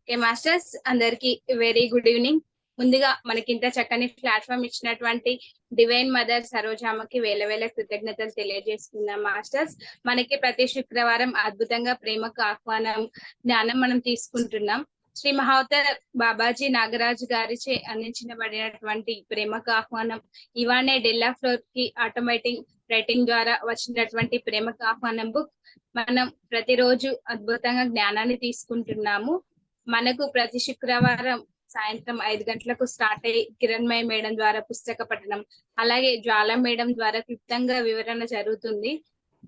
Okay masters, అందరికి very good evening. ముందుగా మనకి ఇంత చక్కని ప్లాట్ఫామ్ ఇచ్చినటువంటి డివైన్ మదర్ సరోజామ్మకి వేల వేల కృతజ్ఞతలు తెలియజేసుకుందాం మాస్టర్స్. మనకి ప్రతి శుక్రవారం అద్భుతంగా ప్రేమకు ఆహ్వానం జ్ఞానం మనం తీసుకుంటున్నాం. శ్రీ మహావతార్ బాబాజీ నాగరాజు గారిచే అందించబడినటువంటి ప్రేమకు ఆహ్వానం ఇవానే డెల్లా ఫ్లోర్ కి ఆటోమేటిక్ రైటింగ్ ద్వారా వచ్చినటువంటి ప్రేమకు ఆహ్వానం బుక్ మనం ప్రతిరోజు అద్భుతంగా జ్ఞానాన్ని తీసుకుంటున్నాము. మనకు ప్రతి శుక్రవారం సాయంత్రం 5 గంటలకు స్టార్ట్ అయ్యి కిరణ్మయ మేడం ద్వారా పుస్తక పఠనం, అలాగే జ్వాల మేడం ద్వారా క్లుప్తంగా వివరణ జరుగుతుంది.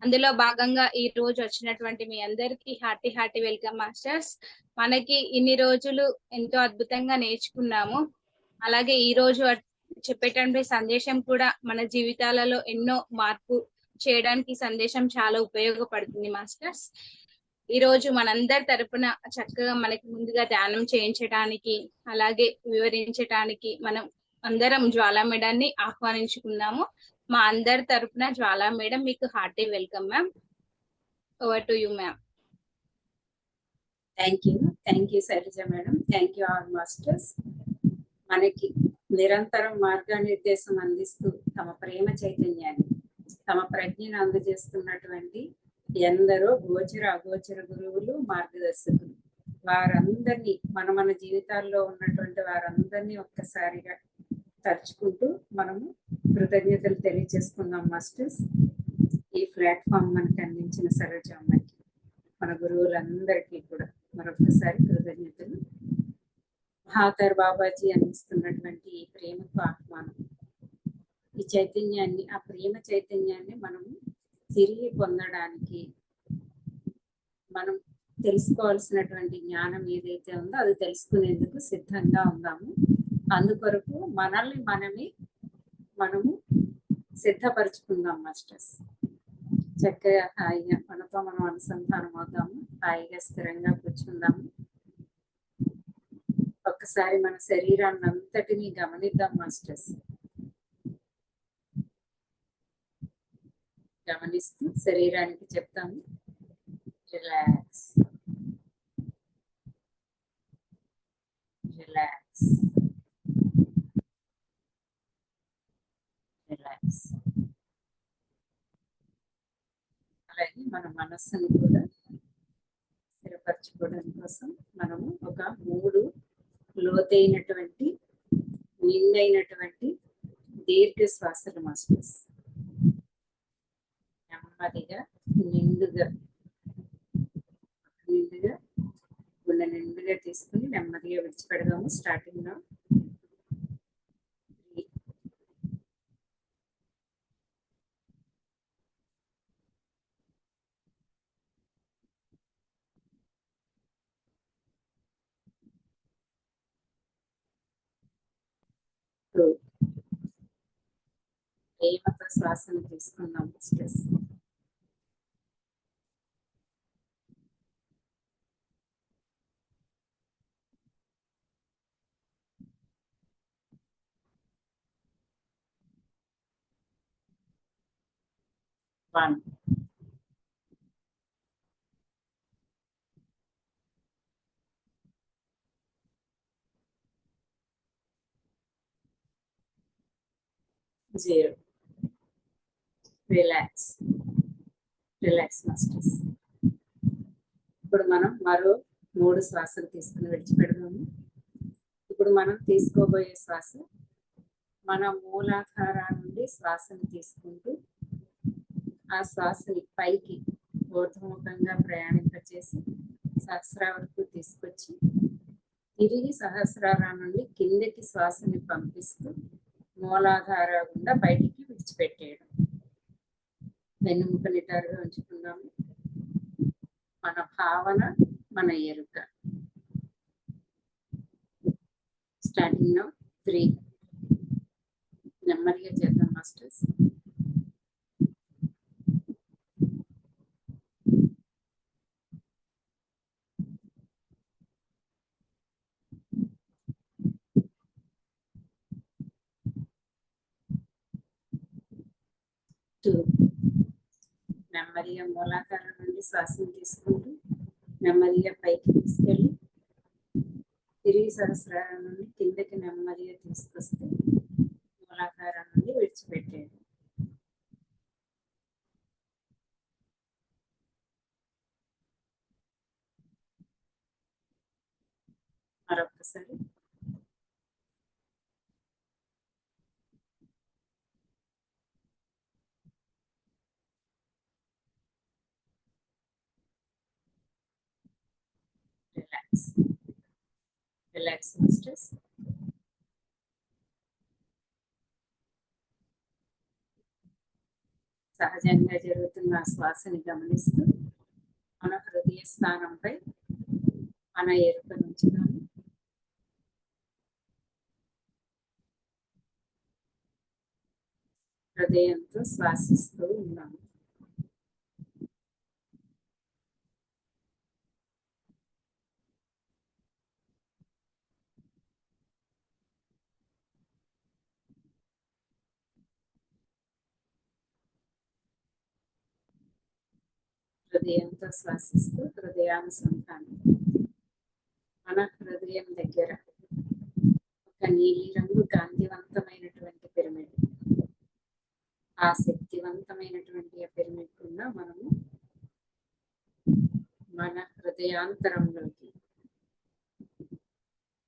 అందులో భాగంగా ఈ రోజు వచ్చినటువంటి మీ అందరికి హార్టీ వెల్కమ్ మాస్టర్స్. మనకి ఇన్ని రోజులు ఎంతో అద్భుతంగా నేర్చుకున్నాము. అలాగే ఈ రోజు చెప్పేటువంటి సందేశం కూడా మన జీవితాలలో ఎన్నో మార్పు చేయడానికి సందేశం చాలా ఉపయోగపడుతుంది మాస్టర్స్. ఈ రోజు మనందరి తరపున చక్కగా మనకి ముందుగా ధ్యానం చేయించడానికి, అలాగే వివరించడానికి మనం అందరం జ్వాలా మేడాన్ని ఆహ్వానించుకున్నాము. మా అందరి తరపున జ్వాలా మేడం మీకు hearty welcome ma'am. Over to you ma'am. Thank you Shailaja madam. Thank you all masters. మనకి నిరంతరం మార్గనిర్దేశం అందిస్తూ తమ ప్రేమ చైతన్యాన్ని, తమ ప్రజ్ఞను అందజేస్తున్నటువంటి ఎందరో గోచర అగోచర గురువులు, మార్గదర్శకులు, వారందరినీ మన జీవితాల్లో ఉన్నటువంటి వారందరినీ ఒక్కసారిగా తలుచుకుంటూ మనము కృతజ్ఞతలు తెలియజేసుకుందాం మాస్టర్స్. ఈ ప్లాట్ఫామ్ మనకు అందించిన సరోజమ్మకి, మన గురువులందరికీ కూడా మరొకసారి కృతజ్ఞతలు. మహావతార్ బాబాజీ అందిస్తున్నటువంటి ఈ ప్రేమకు ఆహ్వానం, ఈ చైతన్యాన్ని, ఆ ప్రేమ చైతన్యాన్ని మనము తిరిగి పొందడానికి మనం తెలుసుకోవాల్సినటువంటి జ్ఞానం ఏదైతే ఉందో అది తెలుసుకునేందుకు సిద్ధంగా ఉందాము. అందుకొరకు మనల్ని మనము సిద్ధపరచుకుందాం మాస్టర్స్. చక్కగా హాయిగా మనతో మనం అనుసంధానం అవుదాము. హాయిగా స్థిరంగా కూర్చుందాము. ఒక్కసారి మన శరీరాన్ని అంతటినీ గమనిద్దాం మాస్టర్స్. గమనిస్తూ శరీరానికి చెప్తాము, రిలాక్స్, రిలాక్స్, రిలాక్స్. అలాగే మన మనస్సును కూడా స్థిరపరచుకోవడం కోసం మనము ఒక 3 లోతైనటువంటి, నిండైనటువంటి దీర్ఘ శ్వాసలు మాస్టర్స్. నెమ్మదిగా నిండుగా గుండె నిండుగా తీసుకుని నెమ్మదిగా విడిచిపెడదాము. స్టార్టింగ్ లో 2 ప్రేమతో శ్వాసను తీసుకుందాం స్ట్రెస్. 1 0. Relax, relax masters. ఇప్పుడు మనం మరో 3 శ్వాసలు తీసుకుని విడిచిపెడదాము. ఇప్పుడు మనం తీసుకోబోయే శ్వాస మన మూలాధార నుండి శ్వాసను తీసుకుంటూ ఆ శ్వాసని పైకి ఊర్ధ్వముఖంగా ప్రయాణింపచేసి సహస్రార వరకు తీసుకొచ్చి తిరిగి సహస్రార నుండి కిందకి శ్వాసని పంపిస్తూ మూలాధార గుండా బయటికి విడిచిపెట్టేయడం. వెన్నుముక నిటారుగా ఉంచుకుందాము. మన భావన, మన ఎరుక. స్టార్టింగ్ లో 3 నెమ్మదిగా చేద్దాం మాస్టర్స్. 2 నెమ్మదిగా మూలాధార నుండి శ్వాసను తీసుకుంటూ నెమ్మదిగా పైకి తీసుకెళ్ళి గిరి సహస్రారం నుండి కిందకి నెమ్మదిగా తీసుకొస్తే మూలాధారం నుండి విడిచిపెట్టేది. మరొకసారి రిలాక్స్ రిలాక్స్ మాస్టర్స్. సహజంగా జరుగుతున్న శ్వాసని గమనిస్తూ మన హృదయ స్థానంపై మన ఎరుక ఉంచుతాము. హృదయంతో శ్వాసిస్తూ ఉన్నాము. హృదయంతో శ్వాసిస్తూ హృదయానుసంధానం. మన హృదయం దగ్గర ఒక నీలి రంగు కాంతివంతమైనటువంటి పిరమిడ్, ఆ శక్తివంతమైనటువంటి పిరమిడ్ కింద మనము మన హృదయాంతరంలోకి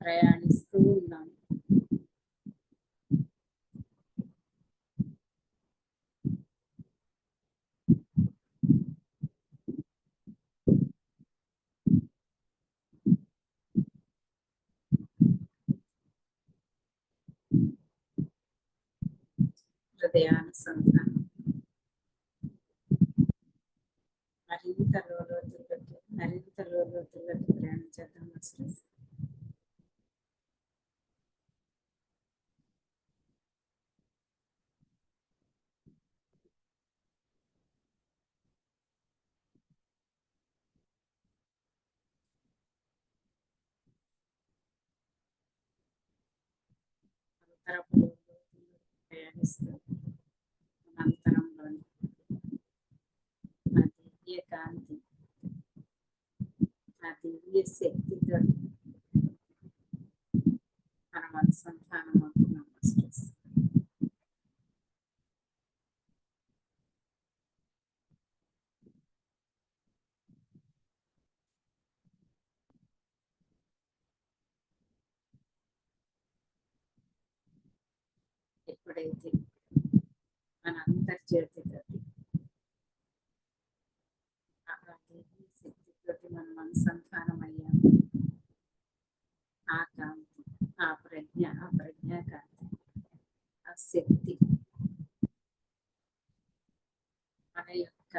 ప్రయాణిస్తూ ఉన్నాము. హృదయానుసంధానం. మరింత లోతుల్లోకి ప్రయాణం చేద్దాం మాస్టర్స్. ప్రయాణిస్తూ అంతరంలోని ఆ దివ్య కాంతి, ఆ దివ్య శక్తితో మనం అనుసంధానం అవుతున్నాం మాస్టర్స్. ఎప్పుడైతే మన అంతర్జ్యోతితో ఆ దివ్య శక్తితోటి మనం అనుసంధానం అయ్యాము, ఆ కాంతి, ఆ ప్రజ్ఞా కాంతి, ఆ శక్తి మన యొక్క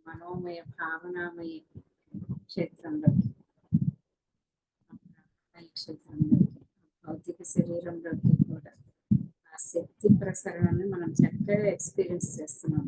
మనోమయ భావనామయ క్షేత్రంలోకి, క్షేత్రంలోకి, భౌతిక శరీరంలోకి కూడా ఆ శక్తి ప్రసరణని మనం చక్కగా ఎక్స్పీరియన్స్ చేస్తున్నాం.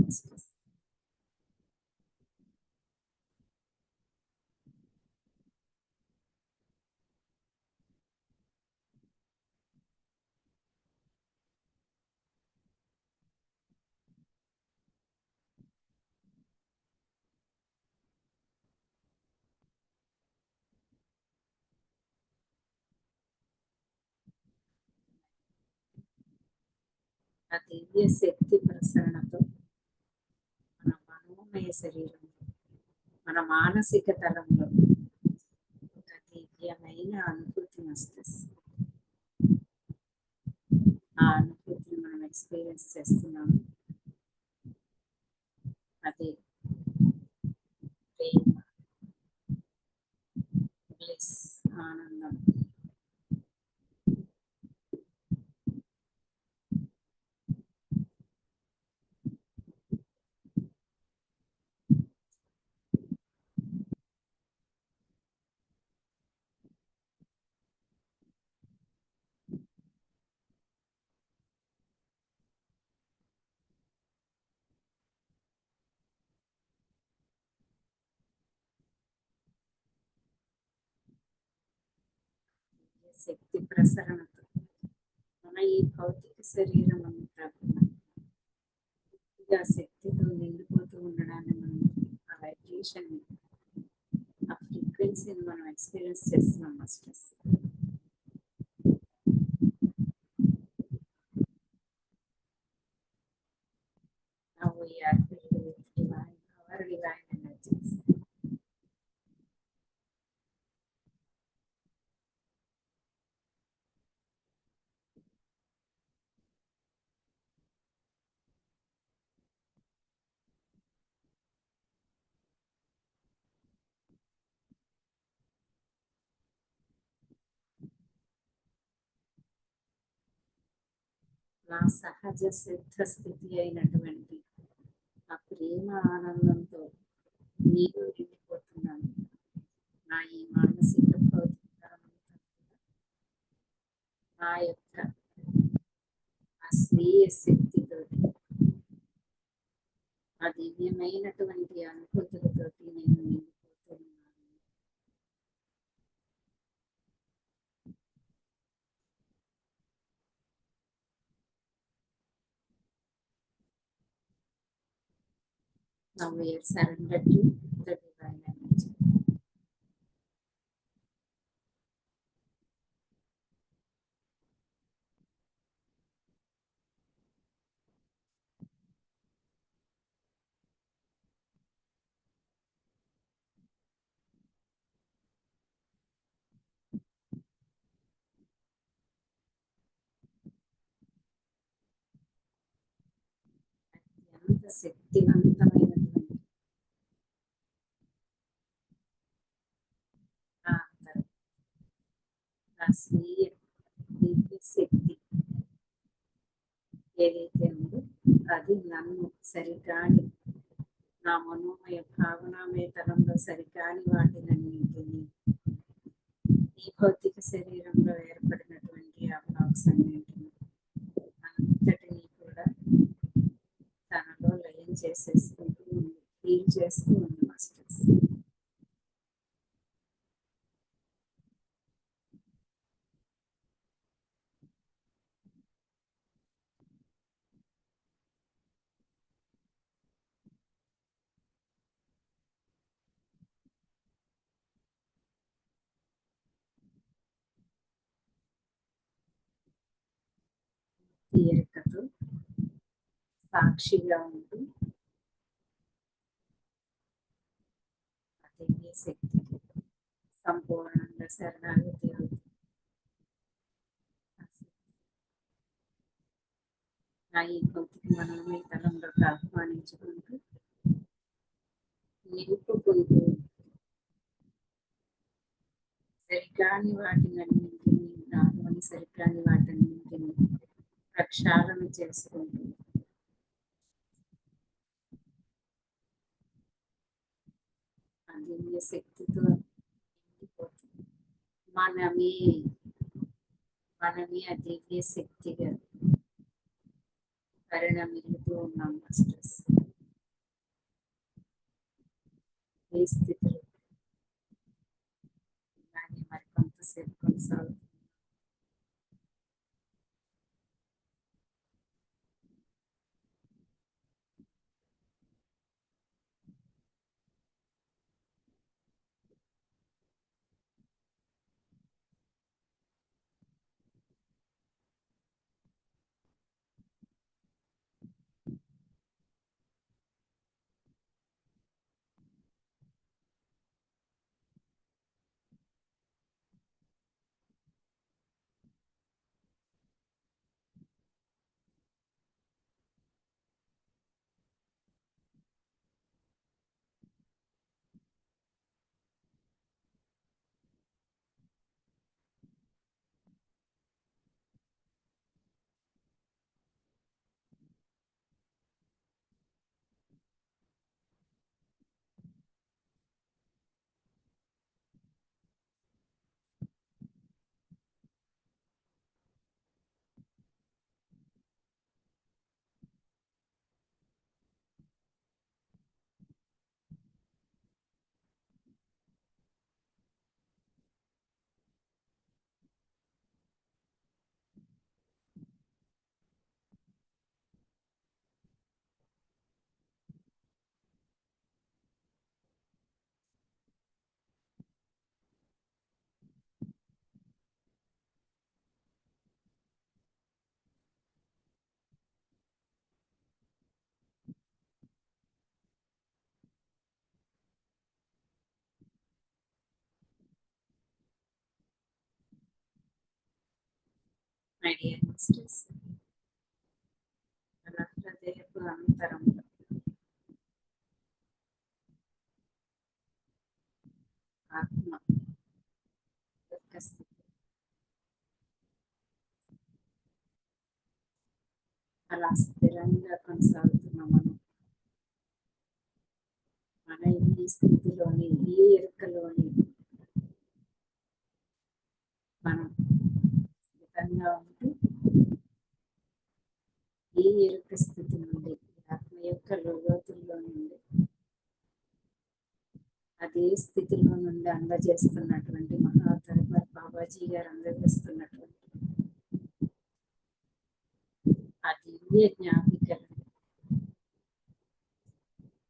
ఆ దివ్య శక్తి ప్రసరణతో మన మనోమయ శరీరంలో, మన మానసిక తలంలో ఒక దివ్యమైన అనుభూతిని వస్తుంది. ఆ అనుభూతిని మనం ఎక్స్పీరియన్స్ చేస్తున్నాము. అది ప్రేమ, బ్లెస్, ఆనందం. శక్తి ప్రసరణతో మన ఈ భౌతిక శరీరం అంతా పూర్తిగా శక్తితో నిండిపోతూ ఉండడాన్ని మనం ఆ వైబ్రేషన్, ఆ ఫ్రీక్వెన్సీ ఫ్రీక్వెన్సీని మనం ఎక్స్పీరియన్స్ చేస్తున్నాం masters. Now we are filled with divine, our divine energies. నా సహజ సిద్ధ స్థితి అయినటువంటి ఆ ప్రేమ ఆనందంతో నేను నిండిపోతున్నాను. నా ఈ మానసిక భౌతికరంతా నా యొక్క ఆ స్వీయ శక్తితోటి ఆ దివ్యమైనటువంటి అనుభూతులతోటి నేను నిండిపోతున్నాను. Now we are surrendered to the divine energy. అత్యంత శక్తివంతమైనటువంటి నా అంతరం, నా స్వీయ దివ్య శక్తి ఏదైతే ఉందో అది నన్ను సరికాని నా మనోమయ భావనామయ తలంలో సరికాని వాటినన్నింటినీ ఈ భౌతిక శరీరంలో ఏర్పడినటువంటి ఆ బ్లాక్స్ అన్నింటినీ అంతటినీ కూడా తనలో లయం చేసేసుకుంటూ ఉంది, ఫీల్ చేస్తూ ఉంది మాస్టర్స్. తీరికతో సాక్షిగా ఉంటూ ఆ దివ్య శక్తికి సంపూర్ణంగా శరణాగతి అవుతుంది. నా ఈ భౌతిక మనోమయ తలంలోకి ఆహ్వానించుకుంటూ నింపుకుంటూ సరికాని వాటినన్నింటినీ నాలోని సరికాని వాటన్నింటినీ ప్రక్షాళన చేసుకుంటూ ఆ దివ్య శక్తితో నిండిపోతుంది. మనమే ఆ దివ్య శక్తిగా పరిణమిల్లుతూ ఉన్నాం మాస్టర్స్. ఈ స్థితిలో ఇలాగే మరి కొంతసేపు కొనసాగుతుంది. మై డియర్ మాస్టర్స్, మన హృదయపు అంతరంలో ఆత్మ యొక్క స్థితి అలా స్థిరంగా కొనసాగుతున్న మన ఈ స్థితిలోని, ఈ ఎరుకలోని మనం స్థితంగా ఉంటూ ఈ ఎరుక స్థితి నుండి, ఆత్మ యొక్క లోతుల్లో నుండి అదే స్థితిలో నుండి అందజేస్తున్నటువంటి మహావతార్ బాబాజీ గారు అందజేస్తున్నటువంటి ఆ దివ్య జ్ఞాపికలను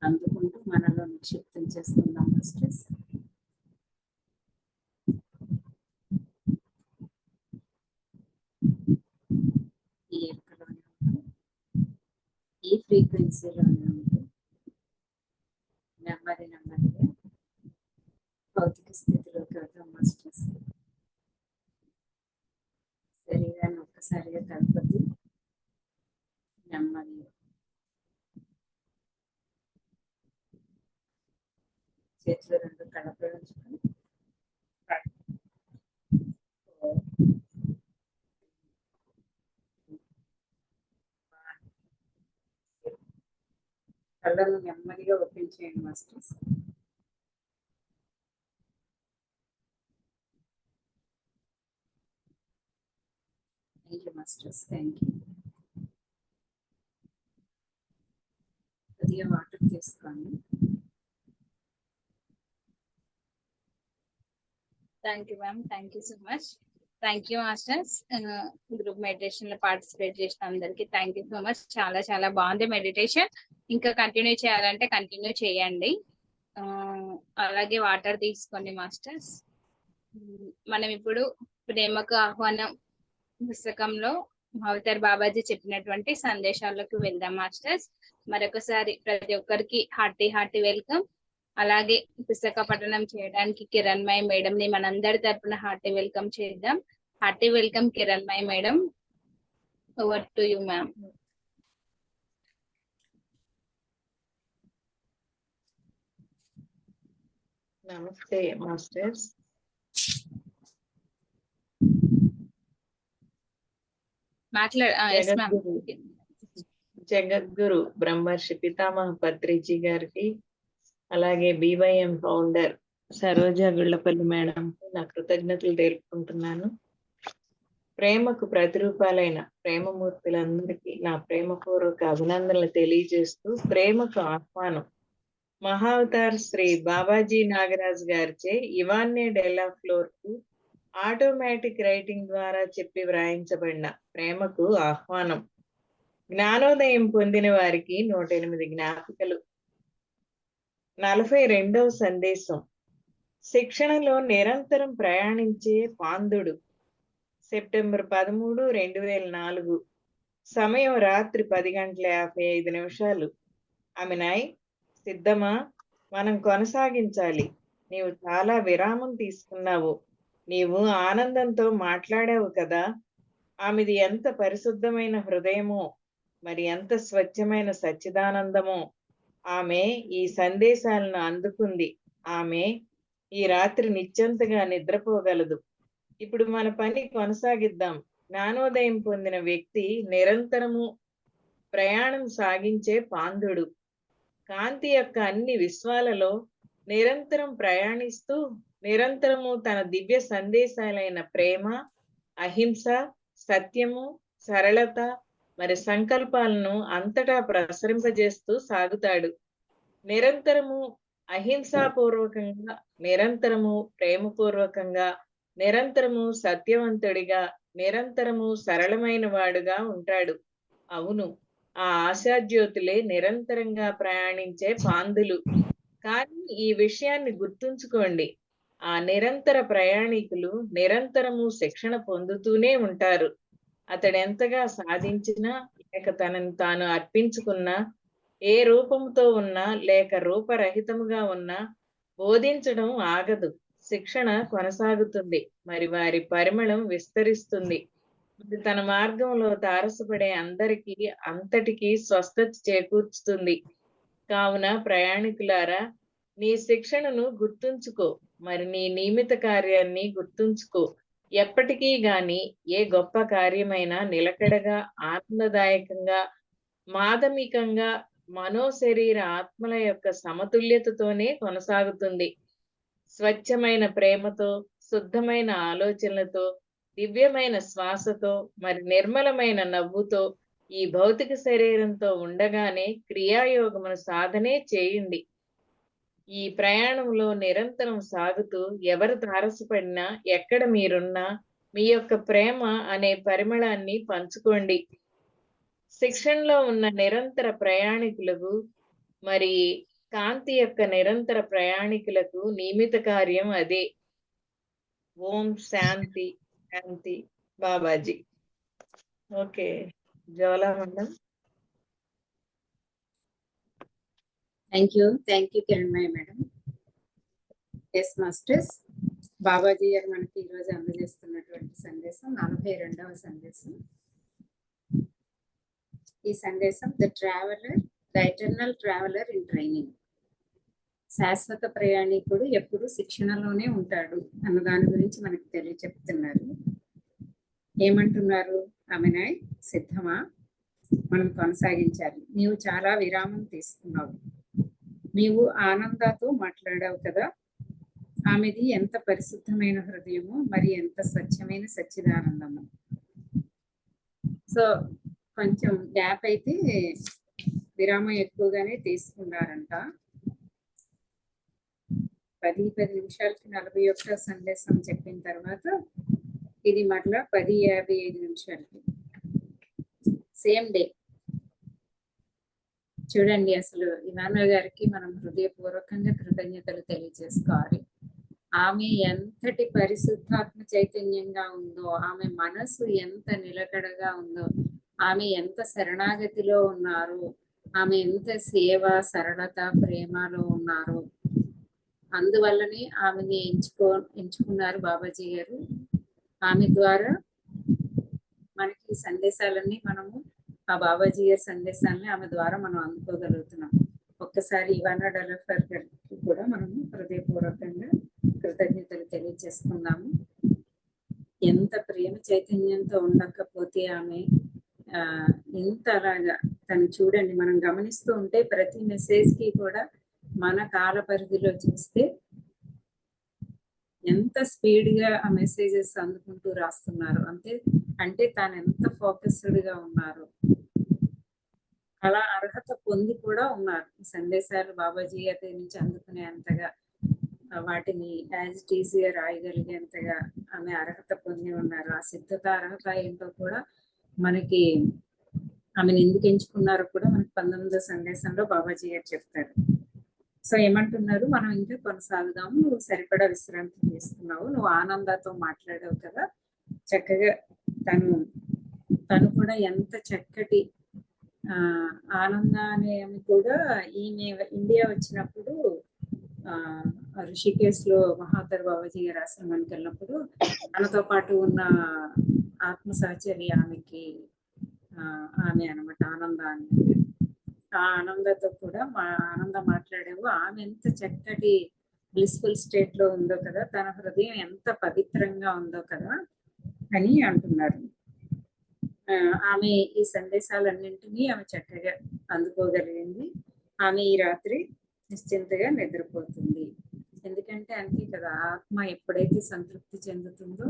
అందుకుంటూ మనలో నిక్షిప్తం చేసుకుందాం మాస్టర్స్. ఈ ఎరుకలోనే ఉంటూ, ఈ ఫ్రీక్వెన్సీలోనే ఉంటూ నెమ్మది నెమ్మదిగా భౌతిక స్థితిలోకి వెళ్తాం మాస్టర్స్. శరీరాన్ని ఒక్కసారిగా కలపద్దు, నెమ్మదిగా చేతులు రెండు కళ్ళపై ఉంచుకొని కళ్ళను నెమ్మదిగా ఓపెన్ చేయండి masters. Thank you masters, thank you. కొద్దిగా వాటర్ తీసుకోండి. Thank you ma'am, thank you so much. Thank you masters. Group meditation లో పార్టిసిపేట్ చేసిన అందరికి థ్యాంక్ యూ సో మచ్. చాలా చాలా బాగుంది మెడిటేషన్. ఇంకా కంటిన్యూ చేయాలంటే కంటిన్యూ చేయండి. అలాగే వాటర్ తీసుకోండి మాస్టర్స్. మనం ఇప్పుడు ప్రేమకు ఆహ్వానం పుస్తకంలో అవతార్ బాబాజీ చెప్పినటువంటి సందేశాలకు వెళ్దాం మాస్టర్స్. మరొకసారి ప్రతి ఒక్కరికి హార్టీ వెల్కమ్. అలాగే పుస్తక పఠనం చేయడానికి కిరణ్మయి మేడం ని మనందరి తరపున హార్టీ వెల్కమ్ చేద్దాం. Hearty welcome Kiranmayi madam, over to you ma'am. నమస్తే మాస్టర్స్. జగద్గురు బ్రహ్మర్షి పితామహ పత్రిజీ గారికి, అలాగే BYM founder Saroja Gullapalli madam నా కృతజ్ఞతలు తెలుపుకుంటున్నాను. ప్రేమకు ప్రతిరూపాలైన ప్రేమమూర్తులందరికీ నా ప్రేమపూర్వక అభినందనలు తెలియజేస్తూ, ప్రేమకు ఆహ్వానం మహావతార్ శ్రీ బాబాజీ నాగరాజ్ గారిచే ఇవాన్నే డెల్లా ఫ్లోర్ కు ఆటోమేటిక్ రైటింగ్ ద్వారా చెప్పి వ్రాయించబడిన ప్రేమకు ఆహ్వానం. జ్ఞానోదయం పొందిన వారికి 108 జ్ఞాపికలు. 42వ సందేశం. శిక్షణలో నిరంతరం ప్రయాణించే పాందుడు. సెప్టెంబర్ 13, 2004. సమయం రాత్రి 10:55. అమినాయ్, సిద్ధమా? మనం కొనసాగించాలి. నీవు చాలా విరామం తీసుకున్నావు. నీవు ఆనందంతో మాట్లాడావు కదా. ఆమెది ఎంత పరిశుద్ధమైన హృదయమో, మరి ఎంత స్వచ్ఛమైన సచ్చిదానందమో. ఆమె ఈ సందేశాలను అందుకుంది. ఆమె ఈ రాత్రి నిశ్చంతగా నిద్రపోగలదు. ఇప్పుడు మన పని కొనసాగిద్దాం. జ్ఞానోదయం పొందిన వ్యక్తి నిరంతరము ప్రయాణం సాగించే పాందుడు. కాంతి యొక్క అన్ని విశ్వాలలో నిరంతరం ప్రయాణిస్తూ, నిరంతరము తన దివ్య సందేశాలైన ప్రేమ, అహింస, సత్యము, సరళత మరి సంకల్పాలను అంతటా ప్రసరింపజేస్తూ సాగుతాడు. నిరంతరము అహింసాపూర్వకంగా, నిరంతరము ప్రేమపూర్వకంగా, నిరంతరము సత్యవంతుడిగా, నిరంతరము సరళమైన వాడుగా ఉంటాడు. అవును, ఆ ఆశాజ్యోతులే నిరంతరంగా ప్రయాణించే పాందులు. కానీ ఈ విషయాన్ని గుర్తుంచుకోండి, ఆ నిరంతర ప్రయాణికులు నిరంతరము శిక్షణ పొందుతూనే ఉంటారు. అతడెంతగా సాధించినా లేక తనని తాను అర్పించుకున్నా, ఏ రూపంతో ఉన్నా లేక రూపరహితముగా ఉన్నా బోధించడం ఆగదు. శిక్షణ కొనసాగుతుంది, మరి వారి పరిమళం విస్తరిస్తుంది. ఇది తన మార్గంలో తారసపడే అందరికీ అంతటికీ స్వస్థత చేకూర్చుతుంది. కావున ప్రయాణికులారా, నీ శిక్షణను గుర్తుంచుకో, మరి నీ నియమిత కార్యాన్ని గుర్తుంచుకో. ఎప్పటికీ గాని ఏ గొప్ప కార్యమైనా నిలకడగా, ఆనందదాయకంగా, మాధమికంగా, మనోశరీర ఆత్మల యొక్క సమతుల్యతతోనే కొనసాగుతుంది. స్వచ్ఛమైన ప్రేమతో, శుద్ధమైన ఆలోచనలతో, దివ్యమైన శ్వాసతో, మరి నిర్మలమైన నవ్వుతో ఈ భౌతిక శరీరంతో ఉండగానే క్రియాయోగమును సాధనే చేయండి. ఈ ప్రయాణంలో నిరంతరం సాగుతూ ఎవరు తారసపడినా, ఎక్కడ మీరున్నా మీ యొక్క ప్రేమ అనే పరిమళాన్ని పంచుకోండి. శిక్షణలో ఉన్న నిరంతర ప్రయాణికులకు, మరి కాంతి యొక్క నిరంతర ప్రయాణికులకు నియమిత కార్యం అదే. ఓం శాంతి శాంతి. Babaji. Okay, Jwala madam. Thank you Kiranmayya madam. Yes masters, Babaji garu మనకి ఈరోజు అందజేస్తున్నటువంటి సందేశం 42వ సందేశం. ఈ సందేశం the eternal traveller in training. శాశ్వత ప్రయాణికుడు ఎప్పుడు శిక్షణలోనే ఉంటాడు అన్న దాని గురించి మనకి చెప్తున్నారు. ఏమంటున్నారు? అమినాయ్, సిద్ధమా? మనం కొనసాగించాలి. నీవు చాలా విరామం తీసుకున్నావు. నీవు ఆనందతో మాట్లాడావు కదా. ఆమెది ఎంత పరిశుద్ధమైన హృదయమో, మరి ఎంత స్వచ్ఛమైన సచ్చిదానందమో. సో కొంచెం గ్యాప్ అయితే విరామం ఎక్కువగానే తీసుకున్నారంట. 10 నిమిషాలకి 41వ సందేశం చెప్పిన తర్వాత ఇది మరలా 10:55 నిమిషాలకి సేమ్ డే. చూడండి, అసలు ఇమానుయల్ గారికి మనం హృదయపూర్వకంగా కృతజ్ఞతలు తెలియజేసుకోవాలి. ఆమె ఎంతటి పరిశుద్ధాత్మ చైతన్యంగా ఉందో, ఆమె మనసు ఎంత నిలకడగా ఉందో, ఆమె ఎంత శరణాగతిలో ఉన్నారు, ఆమె ఎంత సేవ, సరళత, ప్రేమలో ఉన్నారు. అందువల్లనే ఆమెని ఎంచుకున్నారు బాబాజీ గారు. ఆమె ద్వారా మనకి సందేశాలన్నీ మనము, ఆ బాబాజీ గారి సందేశాలని ఆమె ద్వారా మనం అందుకోగలుగుతున్నాం. ఒక్కసారి ఇవానా డెలఫర్ గారికి కూడా మనము హృదయపూర్వకంగా కృతజ్ఞతలు తెలియజేసుకున్నాము. ఎంత ప్రేమ చైతన్యంతో ఉండకపోతే ఆమె ఇంత అలాగా తను చూడండి, మనం గమనిస్తూ ఉంటే ప్రతి మెసేజ్ కి కూడా మన కాల పరిధిలో చూస్తే ఎంత స్పీడ్ గా ఆ మెసేజెస్ అందుకుంటూ రాస్తున్నారు. అంటే తాను ఎంత ఫోకస్డ్ గా ఉన్నారు, అలా అర్హత పొంది కూడా ఉన్నారు. ఈ సందేశాలు బాబాజీ గారి నుంచి అందుకునే అంతగా, వాటిని యాజ్ ఇట్ ఈజ్ గా రాయగలిగేంతగా ఆమె అర్హత పొంది ఉన్నారు. ఆ సిద్ధత, అర్హత ఏంటో కూడా మనకి ఆమెను ఎందుకు ఎంచుకున్నారో కూడా మనకి 19వ సందేశంలో బాబాజీ గారు చెప్తారు. సో ఏమంటున్నారు? మనం ఇంకా కొనసాగుదాము. నువ్వు సరిపడా విశ్రాంతి తీసుకున్నావు, నువ్వు ఆనందతో మాట్లాడావు కదా. చక్కగా తను కూడా ఎంత చక్కటి ఆనంద అనే కూడా ఈమె ఇండియా వచ్చినప్పుడు ఋషికేశ్ లో మహాతర్ బాబాజీ గారి ఆశ్రమానికి వెళ్ళినప్పుడు తనతో పాటు ఉన్న ఆత్మ సహచరి ఆమె అనమాట ఆనంద అని. ఆ ఆనందతో కూడా ఆనంద మాట్లాడేవు. ఆమె ఎంత చక్కటి బ్లిస్ఫుల్ స్టేట్ లో ఉందో కదా, తన హృదయం ఎంత పవిత్రంగా ఉందో కదా అని అంటున్నారు. ఆమె ఈ సందేశాలన్నింటినీ ఆమె చక్కగా అందుకోగలిగింది. ఆమె ఈ రాత్రి నిశ్చింతగా నిద్రపోతుంది. ఎందుకంటే అంతే కదా, ఆత్మ ఎప్పుడైతే సంతృప్తి చెందుతుందో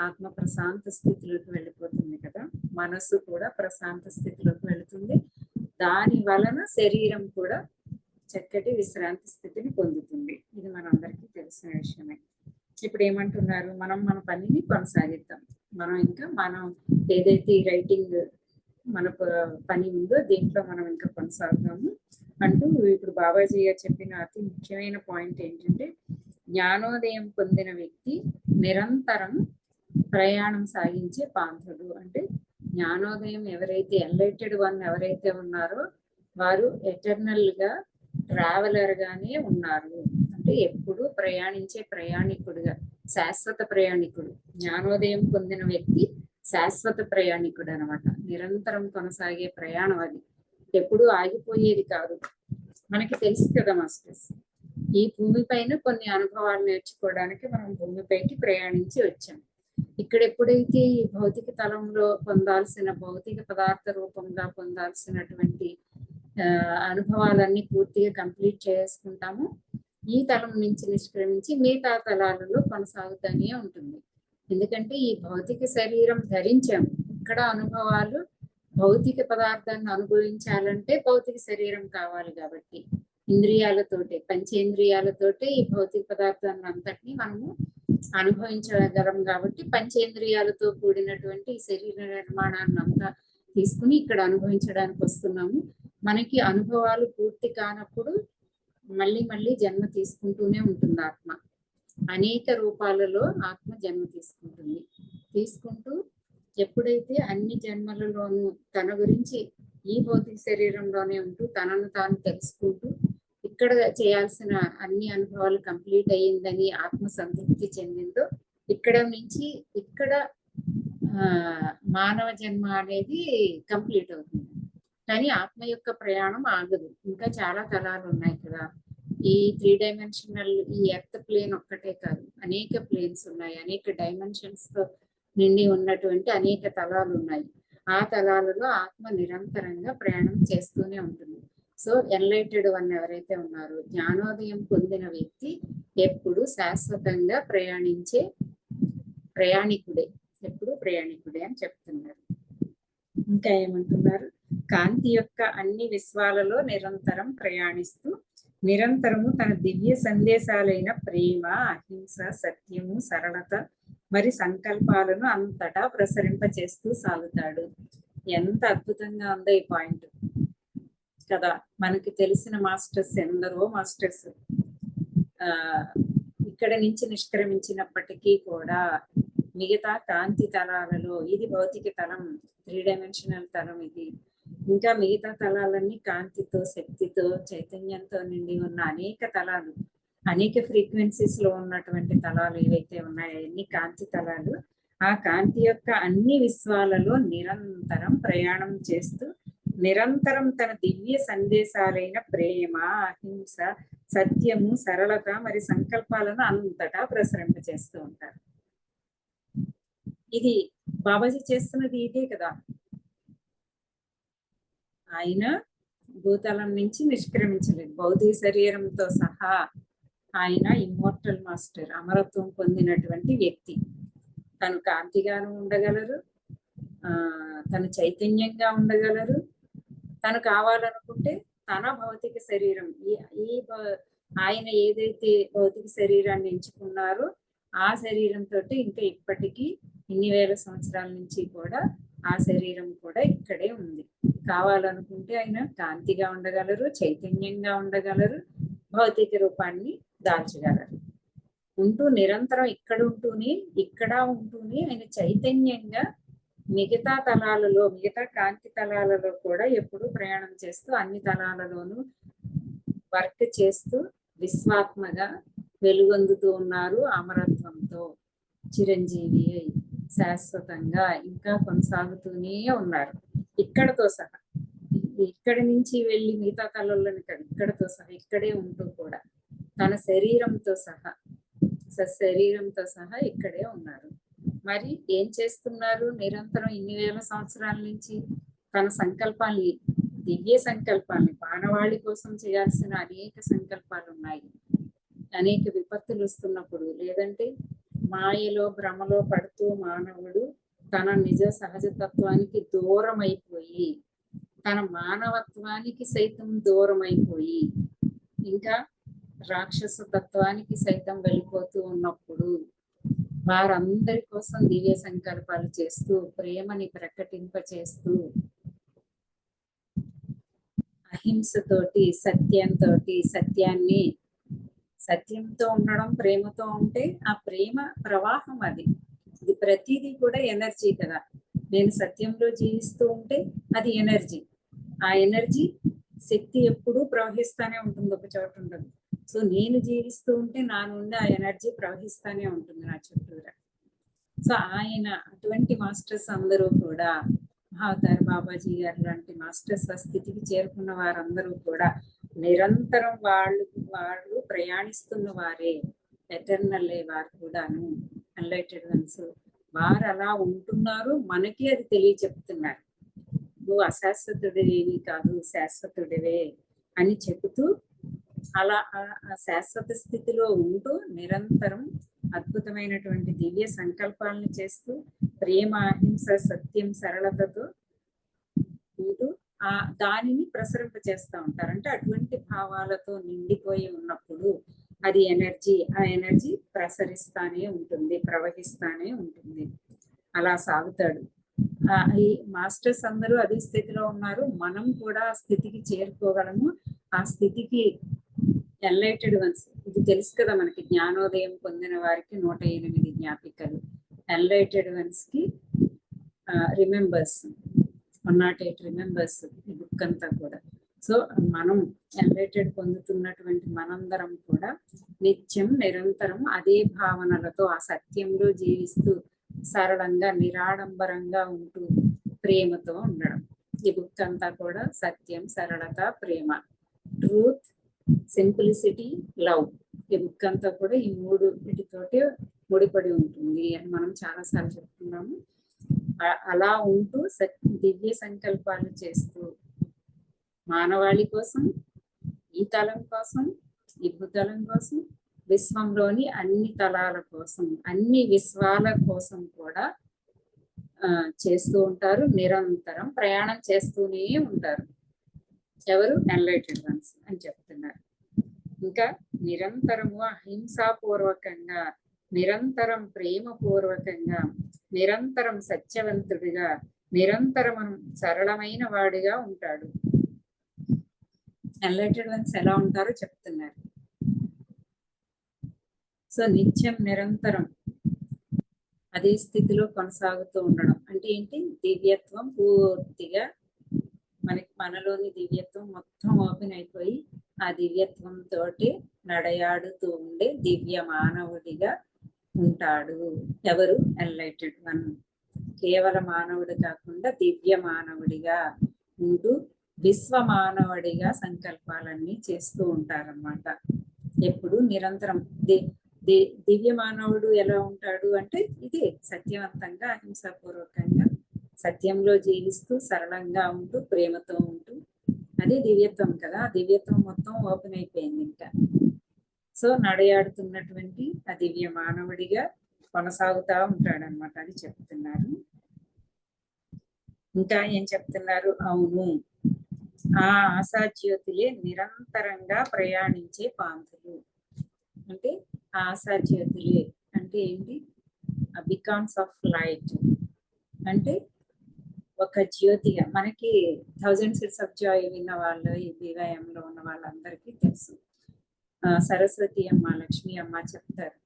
ఆత్మ ప్రశాంత స్థితిలోకి వెళ్ళిపోతుంది కదా, మనసు కూడా ప్రశాంత స్థితిలోకి వెళుతుంది. దాని వలన శరీరం కూడా చక్కటి విశ్రాంతి స్థితిని పొందుతుంది. ఇది మనందరికీ తెలిసిన విషయమే. ఇప్పుడు ఏమంటున్నారు? మనం మన పనిని కొనసాగిద్దాం. మనం ఏదైతే ఈ రైటింగ్ మన పని ఉందో దీంట్లో మనం ఇంకా కొనసాగుదాము అంటూ ఇప్పుడు బాబాజీ గారు చెప్పిన అతి ముఖ్యమైన పాయింట్ ఏంటంటే, జ్ఞానోదయం పొందిన వ్యక్తి నిరంతరం ప్రయాణం సాగించే పాంథుడు. అంటే జ్ఞానోదయం ఎవరైతే ఎన్లైటెడ్ వన్ ఎవరైతే ఉన్నారో వారు ఎటర్నల్ గా ట్రావెలర్ గానే ఉన్నారు. అంటే ఎప్పుడు ప్రయాణించే ప్రయాణికుడుగా, శాశ్వత ప్రయాణికుడు. జ్ఞానోదయం పొందిన వ్యక్తి శాశ్వత ప్రయాణికుడు అనమాట. నిరంతరం కొనసాగే ప్రయాణం అది, ఎప్పుడూ ఆగిపోయేది కాదు. మనకి తెలుసు కదా మాస్టర్స్, ఈ భూమిపైన కొన్ని అనుభవాలు నేర్చుకోవడానికి మనం భూమిపైకి ప్రయాణించి వచ్చాం. ఇక్కడ ఎప్పుడైతే ఈ భౌతిక తలంలో పొందాల్సిన, భౌతిక పదార్థ రూపంగా పొందాల్సినటువంటి అనుభవాలన్నీ పూర్తిగా కంప్లీట్ చేసుకుంటాము, ఈ తలం నుంచి నిష్క్రమించి మిగతా తలాలలో కొనసాగుతూనే ఉంటుంది. ఎందుకంటే ఈ భౌతిక శరీరం ధరించాము, ఇక్కడ అనుభవాలు భౌతిక పదార్థాన్ని అనుభవించాలంటే భౌతిక శరీరం కావాలి కాబట్టి ఇంద్రియాలతోటే, పంచేంద్రియాలతోటే ఈ భౌతిక పదార్థాన్ని అంతటినీ మనము అనుభవించగలం. కాబట్టి పంచేంద్రియాలతో కూడినటువంటి ఈ శరీర నిర్మాణాన్ని అంతా తీసుకుని ఇక్కడ అనుభవించడానికి వస్తున్నాము. మనకి అనుభవాలు పూర్తి కానప్పుడు మళ్ళీ మళ్ళీ జన్మ తీసుకుంటూనే ఉంటుంది ఆత్మ. అనేక రూపాలలో ఆత్మ జన్మ తీసుకుంటుంది. తీసుకుంటూ ఎప్పుడైతే అన్ని జన్మలలోనూ తన గురించి ఈ భౌతిక శరీరంలోనే ఉంటూ తనను తాను తెలుసుకుంటూ ఇక్కడ చేయాల్సిన అన్ని అనుభవాలు కంప్లీట్ అయ్యిందని ఆత్మ సంతృప్తి చెందిందో, ఇక్కడ నుంచి ఇక్కడ మానవ జన్మ అనేది కంప్లీట్ అవుతుంది. కానీ ఆత్మ యొక్క ప్రయాణం ఆగదు, ఇంకా చాలా తలాలు ఉన్నాయి కదా. ఈ 3 డైమెన్షనల్ ఈ ఎర్త్ ప్లేన్ ఒక్కటే కాదు, అనేక ప్లేన్స్ ఉన్నాయి, అనేక డైమెన్షన్స్ తో నిండి ఉన్నటువంటి అనేక తలాలు ఉన్నాయి. ఆ తలాలలో ఆత్మ నిరంతరంగా ప్రయాణం చేస్తూనే ఉంటుంది. సో ఎన్లైటెడ్ వన్ ఎవరైతే ఉన్నారో, జ్ఞానోదయం పొందిన వ్యక్తి ఎప్పుడు శాశ్వతంగా ప్రయాణికుడే, ఎప్పుడు ప్రయాణికుడే అని చెప్తున్నారు. ఇంకా ఏమంటున్నారు, కాంతి యొక్క అన్ని విశ్వాలలో నిరంతరం ప్రయాణిస్తూ నిరంతరము తన దివ్య సందేశాలైన ప్రేమ, అహింస, సత్యము, సరళత మరి సంకల్పాలను అంతటా ప్రసరింపచేస్తూ సాగుతాడు. ఎంత అద్భుతంగా ఉందో ఈ పాయింట్ కదా. మనకి తెలిసిన మాస్టర్స్ ఎందరో మాస్టర్స్ ఇక్కడ నుంచి నిష్క్రమించినప్పటికీ కూడా మిగతా కాంతి తలాలలో, ఇది భౌతిక తలం, 3 డైమెన్షనల్ తలం ఇది, ఇంకా మిగతా తలాలన్నీ కాంతితో, శక్తితో, చైతన్యంతో నిండి ఉన్న అనేక తలాలు, అనేక ఫ్రీక్వెన్సీస్ లో ఉన్నటువంటి తలాలు ఏవైతే ఉన్నాయో అన్ని కాంతి తలాలు. ఆ కాంతి యొక్క అన్ని విశ్వాలలో నిరంతరం ప్రయాణం చేస్తూ నిరంతరం తన దివ్య సందేశాలైన ప్రేమ, అహింస, సత్యము, సరళత మరి సంకల్పాలను అంతటా ప్రసరింపచేస్తూ ఉంటారు. ఇది బాబాజీ చేస్తున్నది ఇదే కదా. ఆయన భూతలం నుంచి నిష్క్రమించలేదు, భౌతిక శరీరంతో సహా ఆయన ఇమ్మోర్టల్ మాస్టర్, అమరత్వం పొందినటువంటి వ్యక్తి. తను కాంతిగాను ఉండగలరు, తను చైతన్యంగా ఉండగలరు, తను కావాలనుకుంటే తన భౌతిక శరీరం ఆయన ఏదైతే భౌతిక శరీరాన్ని ఎంచుకున్నారో ఆ శరీరంతో ఇంకా ఇప్పటికీ ఇన్ని వేల సంవత్సరాల నుంచి కూడా ఆ శరీరం కూడా ఇక్కడే ఉంది. కావాలనుకుంటే ఆయన కాంతిగా ఉండగలరు, చైతన్యంగా ఉండగలరు, భౌతిక రూపాన్ని దాల్చగలరు. ఉంటూ నిరంతరం ఇక్కడ ఉంటూనే ఆయన చైతన్యంగా మిగతా తలాలలో, మిగతా కాంతి తలాలలో కూడా ఎప్పుడు ప్రయాణం చేస్తూ అన్ని తలాలలోనూ వర్క్ చేస్తూ విశ్వాత్మగా వెలుగొందుతూ ఉన్నారు. అమరత్వంతో చిరంజీవి శాశ్వతంగా ఇంకా కొనసాగుతూనే ఉన్నారు. ఇక్కడతో సహా, ఇక్కడి నుంచి వెళ్ళి మిగతా తలలోని కాదు, ఇక్కడతో సహా ఇక్కడే ఉంటూ కూడా తన శరీరంతో సహా ఇక్కడే ఉన్నారు. మరి ఏం చేస్తున్నారు? నిరంతరం ఇన్ని వేల సంవత్సరాల నుంచి తన సంకల్పాన్ని, దివ్య సంకల్పాన్ని, మానవాళి కోసం చేయాల్సిన అనేక సంకల్పాలు ఉన్నాయి. అనేక విపత్తులు వస్తున్నప్పుడు, లేదంటే మాయలో భ్రమలో పడుతూ మానవుడు తన నిజ సహజ తత్వానికి దూరం అయిపోయి, తన మానవత్వానికి సైతం దూరం అయిపోయి, ఇంకా రాక్షస తత్వానికి సైతం వెళ్ళిపోతూ ఉన్నప్పుడు వారందరి కోసం దివ్య సంకల్పాలు చేస్తూ, ప్రేమని ప్రకటింపచేస్తూ, అహింసతోటి, సత్యంతో ఉండడం, ప్రేమతో ఉంటే ఆ ప్రేమ ప్రవాహం అది ప్రతిదీ కూడా ఎనర్జీ కదా. నేను సత్యంలో జీవిస్తూ ఉంటే అది ఎనర్జీ, ఆ ఎనర్జీ శక్తి ఎప్పుడూ ప్రవహిస్తానే ఉంటుంది, ఒక చోట ఉండదు. సో నేను జీవిస్తూ ఉంటే నా నుండి ఆ ఎనర్జీ ప్రవహిస్తానే ఉంటుంది నా చుట్టూరా. సో ఆయన అటువంటి మాస్టర్స్ అందరూ కూడా మహావతార్ బాబాజీ గారు లాంటి మాస్టర్స్ స్థితికి చేరుకున్న వారందరూ కూడా నిరంతరం వాళ్ళు ప్రయాణిస్తున్న వారే, ఎటర్నల్లే వారు కూడాను, ఎన్లైటెడ్ వన్స్. వారు అలా ఉంటున్నారు, మనకి అది తెలియచెప్తున్నారు. నువ్వు అశాశ్వతుడివి కాదు, శాశ్వతుడివే అని చెబుతూ అలా ఆ శాశ్వత స్థితిలో ఉంటూ నిరంతరం అద్భుతమైనటువంటి దివ్య సంకల్పాలను చేస్తూ ప్రేమ, అహింస, సత్యం, సరళతతో ఉంటూ దానిని ప్రసరింపచేస్తూ ఉంటారు. అంటే అటువంటి భావాలతో నిండిపోయి ఉన్నప్పుడు అది ఎనర్జీ, ఆ ఎనర్జీ ప్రసరిస్తానే ఉంటుంది, ప్రవహిస్తానే ఉంటుంది. అలా సాగుతాడు. ఈ మాస్టర్స్ అందరూ అదే స్థితిలో ఉన్నారు, మనం కూడా ఆ స్థితికి చేరుకోగలము. ఆ స్థితికి ఎన్లైటెడ్ వన్స్, ఇది తెలుసు కదా మనకి, జ్ఞానోదయం పొందిన వారికి 108 జ్ఞాపికలు, ఎన్లైటెడ్ వన్స్ కి రిమెంబర్స్, 108 రిమెంబర్స్ ఈ బుక్ అంతా కూడా. సో మనం ఎన్లైటెడ్ పొందుతున్నటువంటి మనందరం కూడా నిత్యం నిరంతరం అదే భావనలతో ఆ సత్యంలో జీవిస్తూ సరళంగా నిరాడంబరంగా ఉంటూ ప్రేమతో ఉండడం. ఈ బుక్ అంతా కూడా సత్యం, సరళత, ప్రేమ, ట్రూత్, సింప్లిసిటీ, లవ్. ఈ బుక్ అంతా కూడా ఈ మూడు వీటితోటి ముడిపడి ఉంటుంది అని మనం చాలాసార్లు చెప్తున్నాము. అలా ఉంటూ దివ్య సంకల్పాలు చేస్తూ మానవాళి కోసం, ఈ తలం కోసం, ఈ భూతలం కోసం, విశ్వంలోని అన్ని తలాల కోసం, అన్ని విశ్వాల కోసం కూడా చేస్తూ ఉంటారు. నిరంతరం ప్రయాణం చేస్తూనే ఉంటారు. ఎవరు? ఎన్లైటెడ్ వన్స్ అని చెప్తున్నారు. ఇంకా నిరంతరము అహింసాపూర్వకంగా, నిరంతరం ప్రేమపూర్వకంగా, నిరంతరం సత్యవంతుడిగా, నిరంతరం సరళమైన వాడిగా ఉంటాడు. ఎన్లైటెడ్ వన్స్ ఎలా ఉంటారో చెప్తున్నారు. సో నిత్యం నిరంతరం అదే స్థితిలో కొనసాగుతూ ఉండడం అంటే ఏంటి? దివ్యత్వం పూర్తిగా మనలోని దివ్యత్వం మొత్తం ఓపెన్ అయిపోయి ఆ దివ్యత్వం తోటి నడయాడుతూ ఉండే దివ్య మానవుడిగా ఉంటాడు. ఎవరు? Enlightened one. కేవల మానవుడు కాకుండా దివ్య మానవుడిగా ఉంటూ విశ్వ మానవుడిగా సంకల్పాలన్నీ చేస్తూ ఉంటారన్నమాట. ఎప్పుడు నిరంతరం దివ్య మానవుడు ఎలా ఉంటాడు అంటే ఇదే సత్యవంతంగా, అహింసాపూర్వకంగా, సత్యంలో జీవిస్తూ సరళంగా ఉంటూ ప్రేమతో ఉంటూ, అదే దివ్యత్వం కదా. దివ్యత్వం మొత్తం ఓపెన్ అయిపోయింది ఇంకా. సో నడయాడుతున్నటువంటి ఆ దివ్య మానవుడిగా కొనసాగుతా ఉంటాడనమాట. అది చెప్తున్నారు. ఇంకా ఏం చెప్తున్నారు? అవును, ఆ ఆశాజ్యోతులే నిరంతరంగా ప్రయాణించే పాంతులు. అంటే ఆశాజ్యోతులే అంటే ఏంటి? బికాన్స్ ఆఫ్ లైట్ అంటే ఒక జ్యోతిగా. మనకి 1000 Seeds of Joy విన్న వాళ్ళు, ఈ BYM-లో ఉన్న వాళ్ళందరికీ తెలుసు. సరస్వతి అమ్మ, లక్ష్మీ అమ్మ చెప్తారు,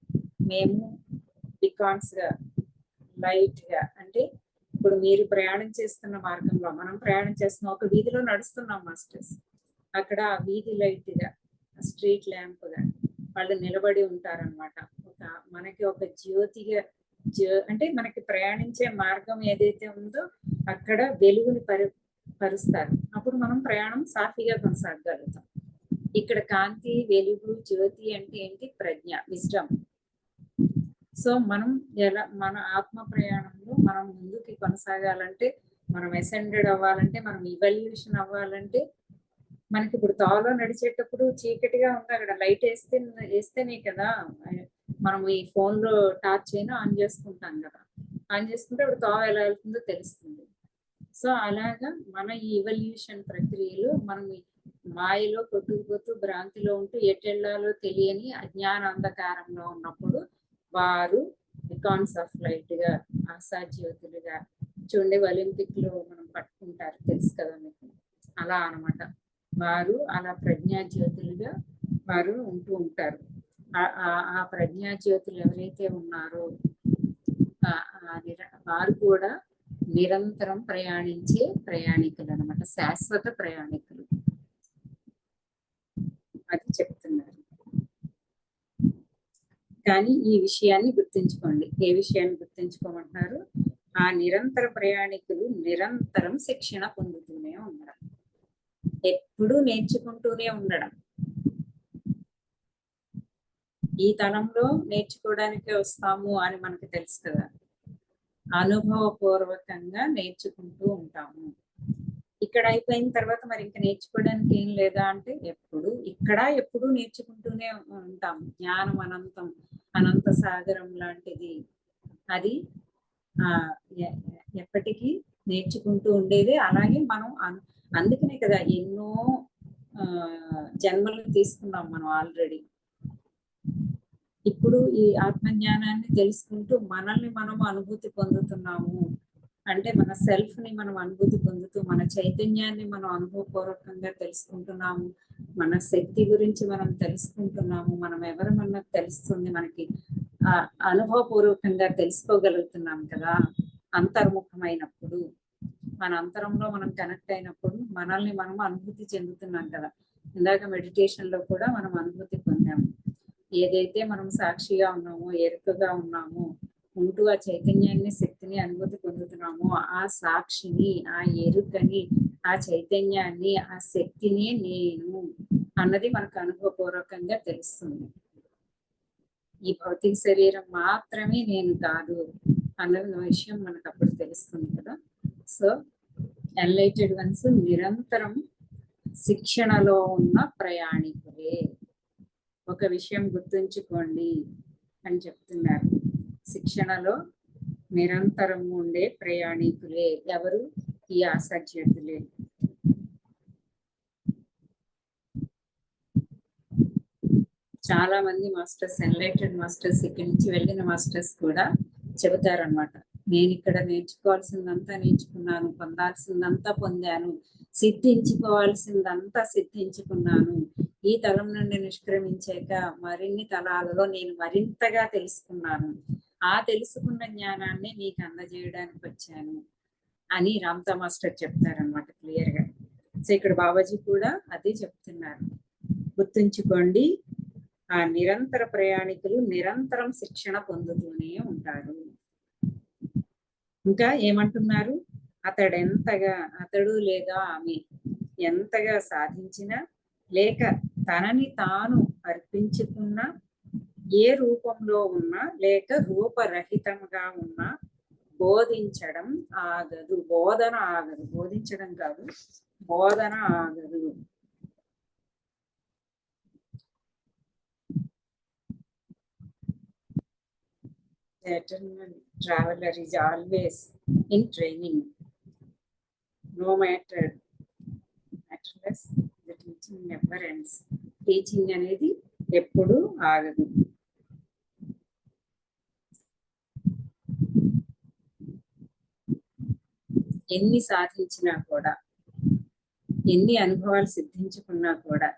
మేము బికాన్స్ గా, లైట్ గా. అంటే ఇప్పుడు మీరు ప్రయాణం చేస్తున్న మార్గంలో, మనం ప్రయాణం చేస్తున్న ఒక వీధిలో నడుస్తున్నాం మాస్టర్స్. అక్కడ ఆ వీధి లైట్ గా, స్ట్రీట్ ల్యాంప్ గా వాళ్ళు నిలబడి ఉంటారనమాట. మనకి ఒక జ్యోతిగా, అంటే మనకి ప్రయాణించే మార్గం ఏదైతే ఉందో అక్కడ వెలుగుని పరుస్తారు. అప్పుడు మనం ప్రయాణం సాఫీగా కొనసాగలుగుతాం. ఇక్కడ కాంతి, వెలుగు, జ్యోతి అంటే ఏంటి? ప్రజ్ఞ, విజ్డమ్. సో మనం మన ఆత్మ ప్రయాణంలో మనం ముందుకి కొనసాగాలంటే, మనం అసెండెడ్ అవ్వాలంటే, మనం ఇవల్యూషన్ అవ్వాలంటే, మనకి ఇప్పుడు తాలో నడిచేటప్పుడు చీకటిగా ఉంది, అక్కడ లైట్ వేస్తేనే కదా మనం ఈ ఫోన్ లో టార్చ్ అయినా ఆన్ చేసుకుంటాం కదా. ఆన్ చేసుకుంటే ఇప్పుడు తావ ఎలా వెళ్తుందో తెలుస్తుంది. సో అలాగా మన ఈ ఇవల్యూషన్ ప్రక్రియలో మనం మాయలో కొట్టుకుపోతూ భ్రాంతిలో ఉంటూ ఎటెళ్లాలో తెలియని అజ్ఞాన అంధకారంలో ఉన్నప్పుడు వారు బికాన్స్ ఆఫ్ లైట్ గా, ఆశాజ్యోతులుగా. చూడండి ఒలింపిక్ లో మనం పట్టుకుంటారు, తెలుసు కదా మీకు. అలా అనమాట, వారు అలా ప్రజ్ఞాజ్యోతులుగా వారు ఉంటూ ఉంటారు. ఆ ప్రజ్ఞాజ్యోతులు ఎవరైతే ఉన్నారో వారు కూడా నిరంతరం ప్రయాణించే ప్రయాణికులు అనమాట, శాశ్వత ప్రయాణికులు. అది చెప్తున్నారు. కానీ ఈ విషయాన్ని గుర్తుంచుకోండి. ఏ విషయాన్ని గుర్తుంచుకోమంటున్నారు? ఆ నిరంతర ప్రయాణికులు నిరంతరం శిక్షణ పొందుతూనే ఉండడం, ఎప్పుడూ నేర్చుకుంటూనే ఉండడం. ఈ తలంలో నేర్చుకోవడానికే వస్తాము అని మనకు తెలుసు కదా, అనుభవపూర్వకంగా నేర్చుకుంటూ ఉంటాము. ఇక్కడ అయిపోయిన తర్వాత మరి ఇంకా నేర్చుకోవడానికి ఏం లేదా అంటే, ఎప్పుడూ నేర్చుకుంటూనే ఉంటాము. జ్ఞానం అనంతం, అనంత సాగరం లాంటిది. అది ఎప్పటికీ నేర్చుకుంటూ ఉండేది. అలాగే మనం అందుకనే కదా ఎన్నో జన్మలు తీసుకున్నాం మనం ఆల్రెడీ. ఇప్పుడు ఈ ఆత్మజ్ఞానాన్ని తెలుసుకుంటూ మనల్ని మనం అనుభూతి పొందుతున్నాము. అంటే మన సెల్ఫ్ ని మనం అనుభూతి పొందుతూ, మన చైతన్యాన్ని మనం అనుభవపూర్వకంగా తెలుసుకుంటున్నాము. మన శక్తి గురించి మనం తెలుసుకుంటున్నాము. మనం ఎవరమన్నది తెలుస్తుంది మనకి. అనుభవపూర్వకంగా తెలుసుకోగలుగుతున్నాం కదా. అంతర్ముఖమైనప్పుడు, మన అంతరంలో మనం కనెక్ట్ అయినప్పుడు మనల్ని మనం అనుభూతి చెందుతున్నాం కదా. ఇందాక మెడిటేషన్ లో కూడా మనం అనుభూతి పొందాము. ఏదైతే మనం సాక్షిగా ఉన్నామో, ఎరుకగా ఉన్నామో, ఉంటూ ఆ చైతన్యాన్ని, శక్తిని అనుభూతి పొందుతున్నామో, ఆ సాక్షిని, ఆ ఎరుకని, ఆ చైతన్యాన్ని, ఆ శక్తిని నేను అన్నది మనకు అనుభవపూర్వకంగా తెలుస్తుంది. ఈ భౌతిక శరీరం మాత్రమే నేను కాదు అన్నది విషయం మనకు అప్పుడు తెలుస్తుంది కదా. సో ఎన్లైటెడ్ వన్స్ నిరంతరం శిక్షణలో ఉన్న ప్రయాణికులే. ఒక విషయం గుర్తుంచుకోండి అని చెప్తున్నారు. శిక్షణలో నిరంతరం ఉండే ప్రయాణికులే. ఎవరు? ఈ ఆసక్తులే. చాలా మంది మాస్టర్స్, ఎన్లైటెడ్ మాస్టర్స్, ఇక్కడి నుంచి వెళ్ళిన మాస్టర్స్ కూడా చెబుతారనమాట. నేను ఇక్కడ నేర్చుకోవాల్సిందంతా నేర్చుకున్నాను, పొందాల్సిందంతా పొందాను, సిద్ధించుకోవాల్సిందంతా సిద్ధించుకున్నాను. ఈ తలం నుండి నిష్క్రమించాక మరిన్ని తలాలలో నేను మరింతగా తెలుసుకున్నాను. ఆ తెలుసుకున్న జ్ఞానాన్ని మీకు అందజేయడానికి వచ్చాను అని రామ్తా మాస్టర్ చెప్తారనమాట క్లియర్ గా. సో ఇక్కడ బాబాజీ కూడా అదే చెప్తున్నారు. గుర్తుంచుకోండి, ఆ నిరంతర ప్రయాణికులు నిరంతరం శిక్షణ పొందుతూనే ఉంటారు. ఇంకా ఏమంటున్నారు? అతడు లేదా ఆమె ఎంతగా సాధించినా లేక తనని తాను అర్పించుకున్నా, ఏ రూపంలో ఉన్నా లేక రూపరహితంగా ఉన్నా బోధించడం ఆగదు. బోధన ఆగదు. బోధించడం కాదు, బోధన ఆగదు. The eternal traveler is always in training. No matter less, the teaching never ends. Teaching అనేది ఎప్పుడు ఆగదు. ఎన్ని సాధించినా కూడా, ఎన్ని అనుభవాలు సిద్ధించుకున్నా కూడా,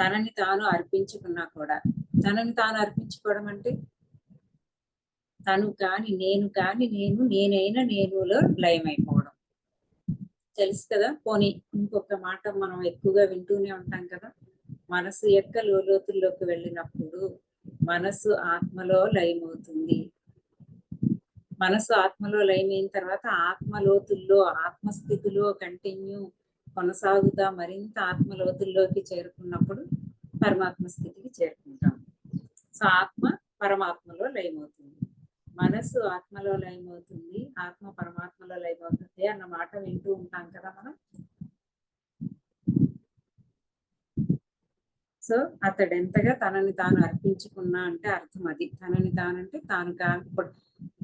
తనని తాను అర్పించుకున్నా కూడా, తనని తాను అర్పించుకోవడం అంటే తను కాని నేను కాని నేనైనా నేనులో లయమైపోవడం. తెలుసు కదా. పోనీ ఇంకొక మాట మనం ఎక్కువగా వింటూనే ఉంటాం కదా, మనసు యొక్క లోతుల్లోకి వెళ్ళినప్పుడు మనసు ఆత్మలో లయమవుతుంది. మనసు ఆత్మలో లయమైన తర్వాత ఆత్మలోతుల్లో, ఆత్మస్థితిలో కంటిన్యూ కొనసాగుతా మరింత ఆత్మలోతుల్లోకి చేరుకున్నప్పుడు పరమాత్మ స్థితికి చేరుకుంటాం. సో ఆత్మ పరమాత్మలో లయమవుతుంది, మనసు ఆత్మలో లయమవుతుంది, ఆత్మ పరమాత్మలో లయమవుతుంది అన్న మాట వింటూ ఉంటాం కదా మనం. సో అతడు ఎంతగా తనని తాను అర్పించుకున్నా అంటే అర్థం అది. తనని తానంటే తాను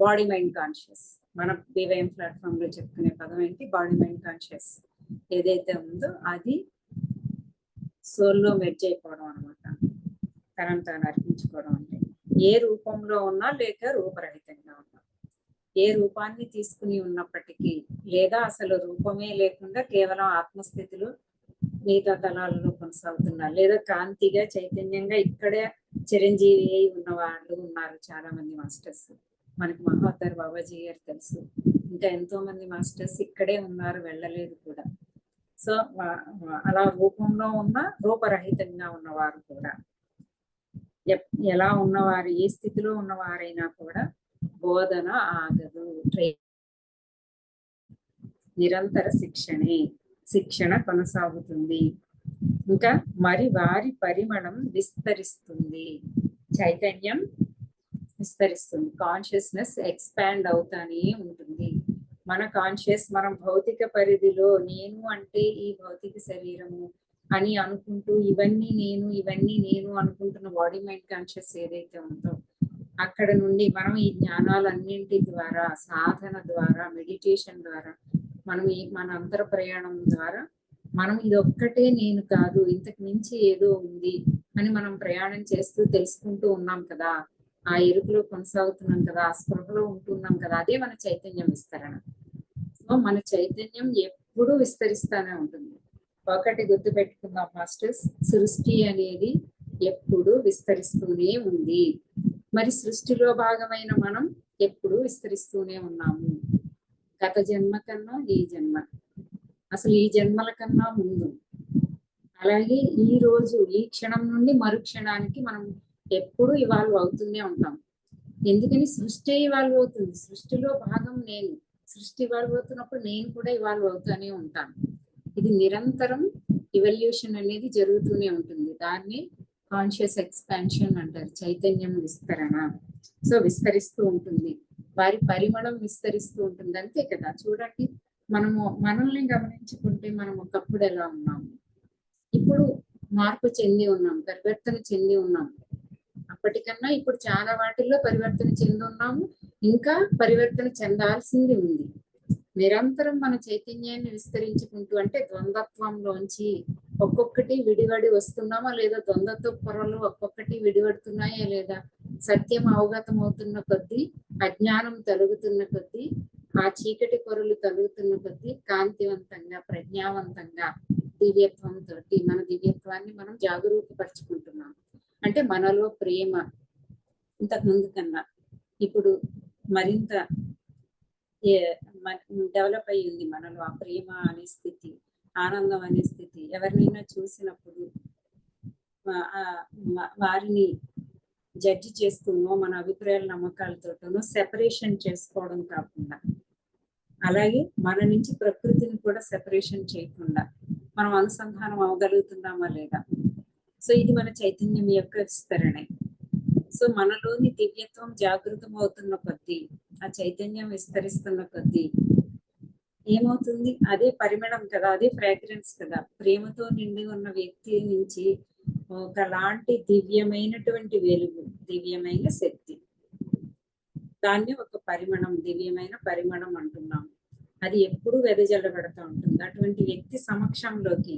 బాడీ మైండ్ కాన్షియస్. మన BYM ప్లాట్ఫామ్ లో చెప్పుకునే పదం ఏంటి? Body mind conscious. ఏదైతే ఉందో అది సోల్లో మెర్జ్ అయిపోవడం అనమాట. తనని తాను అర్పించుకోవడం అంటే ఏ రూపంలో ఉన్నా లేక రూపరహితంగా ఉన్నా, ఏ రూపాన్ని తీసుకుని ఉన్నప్పటికీ, లేదా అసలు రూపమే లేకుండా కేవలం ఆత్మస్థితిలో మిగతా తలాలలో కొనసాగుతున్నా, లేదా కాంతిగా చైతన్యంగా ఇక్కడే చిరంజీవి అయి ఉన్న వాళ్ళు ఉన్నారు చాలా మంది మాస్టర్స్. మనకి మహావతార్ బాబాజీ గారు తెలుసు, ఇంకా ఎంతో మంది మాస్టర్స్ ఇక్కడే ఉన్నారు, వెళ్ళలేదు కూడా. సో అలా రూపంలో ఉన్న రూపరహితంగా ఉన్నవారు కూడా ఎలా ఉన్నవారు, ఏ స్థితిలో ఉన్నవారైనా కూడా బోధన ఆగదు. నిరంతర శిక్షణ కొనసాగుతుంది. ఇంకా మరి వారి పరిమళం విస్తరిస్తుంది, చైతన్యం విస్తరిస్తుంది, కాన్షియస్నెస్ ఎక్స్పాండ్ అవుతానే ఉంటుంది. మన కాన్షియస్, మనం భౌతిక పరిధిలో నేను అంటే ఈ భౌతిక శరీరము అని అనుకుంటూ ఇవన్నీ నేను అనుకుంటున్న బాడీ మైండ్ కాన్షియస్ ఏదైతే ఉందో అక్కడ నుండి మనం ఈ జ్ఞానాలన్నింటి ద్వారా, సాధన ద్వారా, మెడిటేషన్ ద్వారా, మన అంతర ప్రయాణం ద్వారా మనం ఇదొక్కటే నేను కాదు, ఇంతకు మించి ఏదో ఉంది అని మనం ప్రయాణం చేస్తూ తెలుసుకుంటూ ఉన్నాం కదా, ఆ ఎరుకులో కొనసాగుతున్నాం కదా, ఆ స్పృహలో ఉంటున్నాం కదా, అదే మన చైతన్యం విస్తరణ. సో మన చైతన్యం ఎప్పుడూ విస్తరిస్తానే ఉంటుంది. ఒకటి గుర్తు పెట్టుకుందాం మాస్టర్స్, సృష్టి అనేది ఎప్పుడు విస్తరిస్తూనే ఉంది. మరి సృష్టిలో భాగమైన మనం ఎప్పుడు విస్తరిస్తూనే ఉన్నాము. గత జన్మ కన్నా ఈ జన్మ, అసలు ఈ జన్మల కన్నా ముందు, అలాగే ఈ రోజు ఈ క్షణం నుండి మరుక్షణానికి మనం ఎప్పుడు ఇవాల్వ్ అవుతూనే ఉంటాం. ఎందుకని సృష్టి ఇవాల్వ్ అవుతుంది, సృష్టిలో భాగం నేను. సృష్టి ఇవాల్వ్ అవుతున్నప్పుడు నేను కూడా ఇవాల్వ్ అవుతూనే ఉంటాను. ఇది నిరంతరం ఇవల్యూషన్ అనేది జరుగుతూనే ఉంటుంది. దాన్ని కాన్షియస్ ఎక్స్పాన్షన్ అంటారు, చైతన్యం విస్తరణ. సో విస్తరిస్తూ ఉంటుంది, వారి పరిమళం విస్తరిస్తూ ఉంటుంది. అంతే కదా. చూడండి, మనల్ని గమనించుకుంటే మనం ఒకప్పుడు ఎలా ఉన్నాము, ఇప్పుడు మార్పు చెంది ఉన్నాం, పరివర్తన చెంది ఉన్నాం. అప్పటికన్నా ఇప్పుడు చాలా వాటిల్లో పరివర్తన చెంది ఉన్నాము, ఇంకా పరివర్తన చెందాల్సింది ఉంది. నిరంతరం మన చైతన్యాన్ని విస్తరించుకుంటూ, అంటే ద్వంద్వత్వంలోంచి ఒక్కొక్కటి విడివడి వస్తున్నామా లేదా, ద్వంద్వత్వ పొరలు ఒక్కొక్కటి విడివడుతున్నాయా లేదా, సత్యం అవగతం అవుతున్న కొద్దీ, అజ్ఞానం తొలగుతున్న కొద్దీ, ఆ చీకటి పొరలు తొలగుతున్న కొద్దీ కాంతివంతంగా, ప్రజ్ఞావంతంగా, దివ్యత్వంతో మన దివ్యత్వాన్ని మనం జాగరూకపరుచుకుంటున్నాం. అంటే మనలో ప్రేమ ఇంతకుముందు కన్నా ఇప్పుడు మరింత డెవలప్ అయ్యి ఉంది మనలో. ఆ ప్రేమ అనే స్థితి, ఆనందం అనే స్థితి. ఎవరినైనా చూసినప్పుడు వారిని జడ్జి చేస్తూనో, మన అభిప్రాయాల నమ్మకాలతోనో సెపరేషన్ చేసుకోవడం కాకుండా, అలాగే మన నుంచి ప్రకృతిని కూడా సెపరేషన్ చేయకుండా మనం అనుసంధానం అవ్వగలుగుతున్నామా లేదా. సో ఇది మన చైతన్యం యొక్క విస్తరణే. సో మనలోని దివ్యత్వం జాగృతం అవుతున్న కొద్దీ, ఆ చైతన్యం విస్తరిస్తున్న కొద్దీ ఏమవుతుంది, అదే పరిమళం కదా, అదే ఫ్రాగ్రెన్స్ కదా. ప్రేమతో నిండి ఉన్న వ్యక్తి నుంచి ఒకలాంటి దివ్యమైనటువంటి వెలుగు, దివ్యమైన శక్తి, దాన్ని ఒక పరిమళం, దివ్యమైన పరిమళం అంటున్నాం. అది ఎప్పుడు వెదజల్లబడుతూ ఉంటుంది. అటువంటి వ్యక్తి సమక్షంలోకి,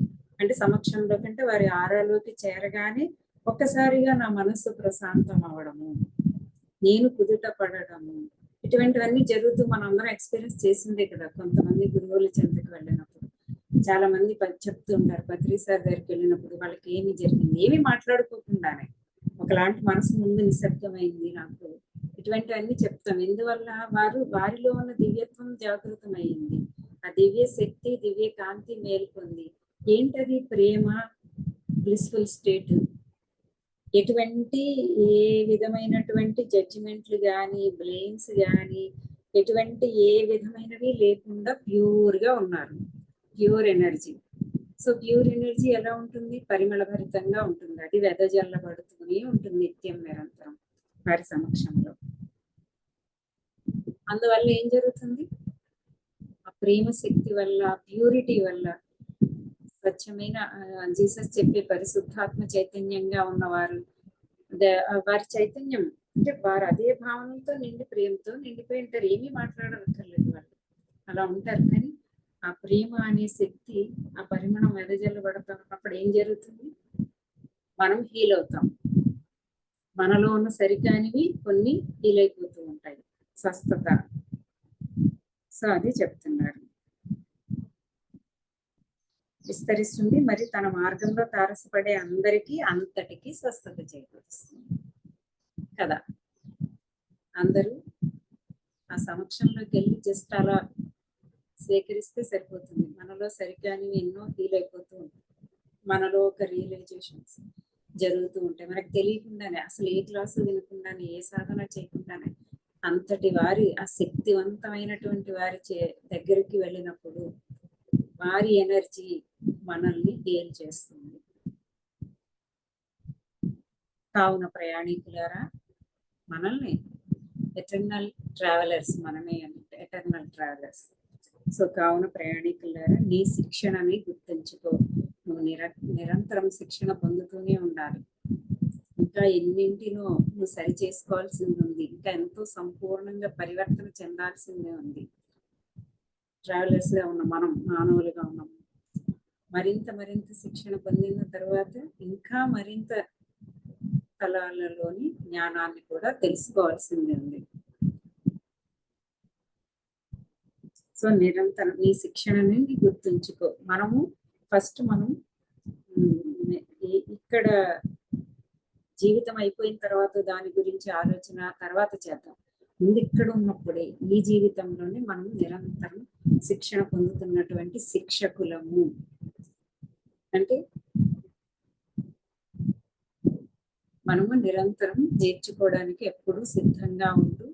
అంటే వారి ఆరాలోకి చేరగానే ఒక్కసారిగా నా మనస్సు ప్రశాంతం అవ్వడము, నేను కుదుట పడడము, ఇటువంటివన్నీ జరుగుతూ మనందరం ఎక్స్పీరియన్స్ చేసిందే కదా. కొంతమంది గురువుల చెంతకు వెళ్ళినప్పుడు చాలా మంది చెప్తూ ఉంటారు, పత్రి సార్ దగ్గరికి వెళ్ళినప్పుడు వాళ్ళకి ఏమి జరిగింది, ఏమి మాట్లాడుకోకుండానే ఒకలాంటి మనసు ముందు నిశ్శబ్దమైంది నాకు, ఇటువంటివన్నీ చెప్తాం. ఎందువల్ల వారిలో ఉన్న దివ్యత్వం జాగృతమైంది, ఆ దివ్య శక్తి, దివ్య కాంతి మేల్కొంది. ఏంటది? ప్రేమ, బ్లిస్ఫుల్ స్టేట్. ఎటువంటి ఏ విధమైనటువంటి జడ్జిమెంట్లు కానీ, బ్లేమ్స్ కానీ, ఎటువంటి ఏ విధమైనవి లేకుండా ప్యూర్ గా ఉన్నారు, pure energy. So pure energy ఎలా ఉంటుంది? పరిమళ భరితంగా ఉంటుంది. అది వెదజల్లబడుతూనే ఉంటుంది నిత్యం నిరంతరం వారి సమక్షంలో. అందువల్ల ఏం జరుగుతుంది? ఆ ప్రేమ శక్తి వల్ల, ప్యూరిటీ వల్ల, స్వచ్ఛమైన జీసస్ చెప్పే పరిశుద్ధాత్మ చైతన్యంగా ఉన్నవారు, వారి చైతన్యం అంటే వారు అదే భావనతో నిండి, ప్రేమతో నిండిపోయి ఉంటారు. ఏమీ మాట్లాడక్కర్లేదు వాళ్ళు, అలా ఉంటారు. కానీ ఆ ప్రేమ అనే శక్తి, ఆ పరిమాణం వెదజల్లబడుతున్నప్పుడు ఏం జరుగుతుంది? మనం హీల్ అవుతాం. మనలో ఉన్న సరికానివి కొన్ని హీల్ అయిపోతూ ఉంటాయి, స్వస్థత. సో అది చెప్తున్నారు. విస్తరిస్తుంది, మరి తన మార్గంలో తారసపడే అందరికీ అంతటికీ స్వస్థత చేకూరుస్తుంది కదా. అందరూ ఆ సమక్షంలోకి వెళ్ళి జస్ట్ అలా స్వీకరిస్తే సరిపోతుంది. మనలో సరికానివి ఎన్నో ఫీల్ అయిపోతూ ఉంటాయి, మనలో ఒక రియలైజేషన్స్. జరుగుతూ ఉంటాయి. మనకు తెలియకుండానే, అసలు ఏ క్లాసు వినకుండానే, ఏ సాధన చేయకుండానే అంతటి వారి ఆ శక్తివంతమైనటువంటి వారి దగ్గరికి వెళ్ళినప్పుడు వారి ఎనర్జీ మనల్ని హీల్ చేస్తుంది. కావున ప్రయాణికులారా, మనల్ని ఎటర్నల్ ట్రావెలర్స్, మనమే అంటే ఎటర్నల్ ట్రావెలర్స్. సో కావున ప్రయాణికులారా, నీ శిక్షణని గుర్తుంచుకో. నువ్వు నిరంతరం శిక్షణ పొందుతూనే ఉండాలి. ఇంకా ఎన్నింటినో నువ్వు సరి చేసుకోవాల్సింది ఉంది. ఇంకా ఎంతో సంపూర్ణంగా పరివర్తన చెందాల్సిందే ఉంది. ట్రావెలర్స్ గా ఉన్నాం మనం, మానవులుగా ఉన్నాం. మరింత శిక్షణ పొందిన తర్వాత ఇంకా మరింత తలాలలోని జ్ఞానాన్ని కూడా తెలుసుకోవాల్సింది ఉంది. సో నిరంతరం నీ శిక్షణని గుర్తుంచుకో. మనం ఇక్కడ జీవితం అయిపోయిన తర్వాత దాని గురించి ఆలోచన తర్వాత చేద్దాం. ముందు ఇక్కడ ఉన్నప్పుడే, ఈ జీవితంలోనే మనం నిరంతరం శిక్షణ పొందుతున్నటువంటి శిక్షకులము. అంటే మనము నిరంతరం నేర్చుకోవడానికి ఎప్పుడూ సిద్ధంగా ఉంటూ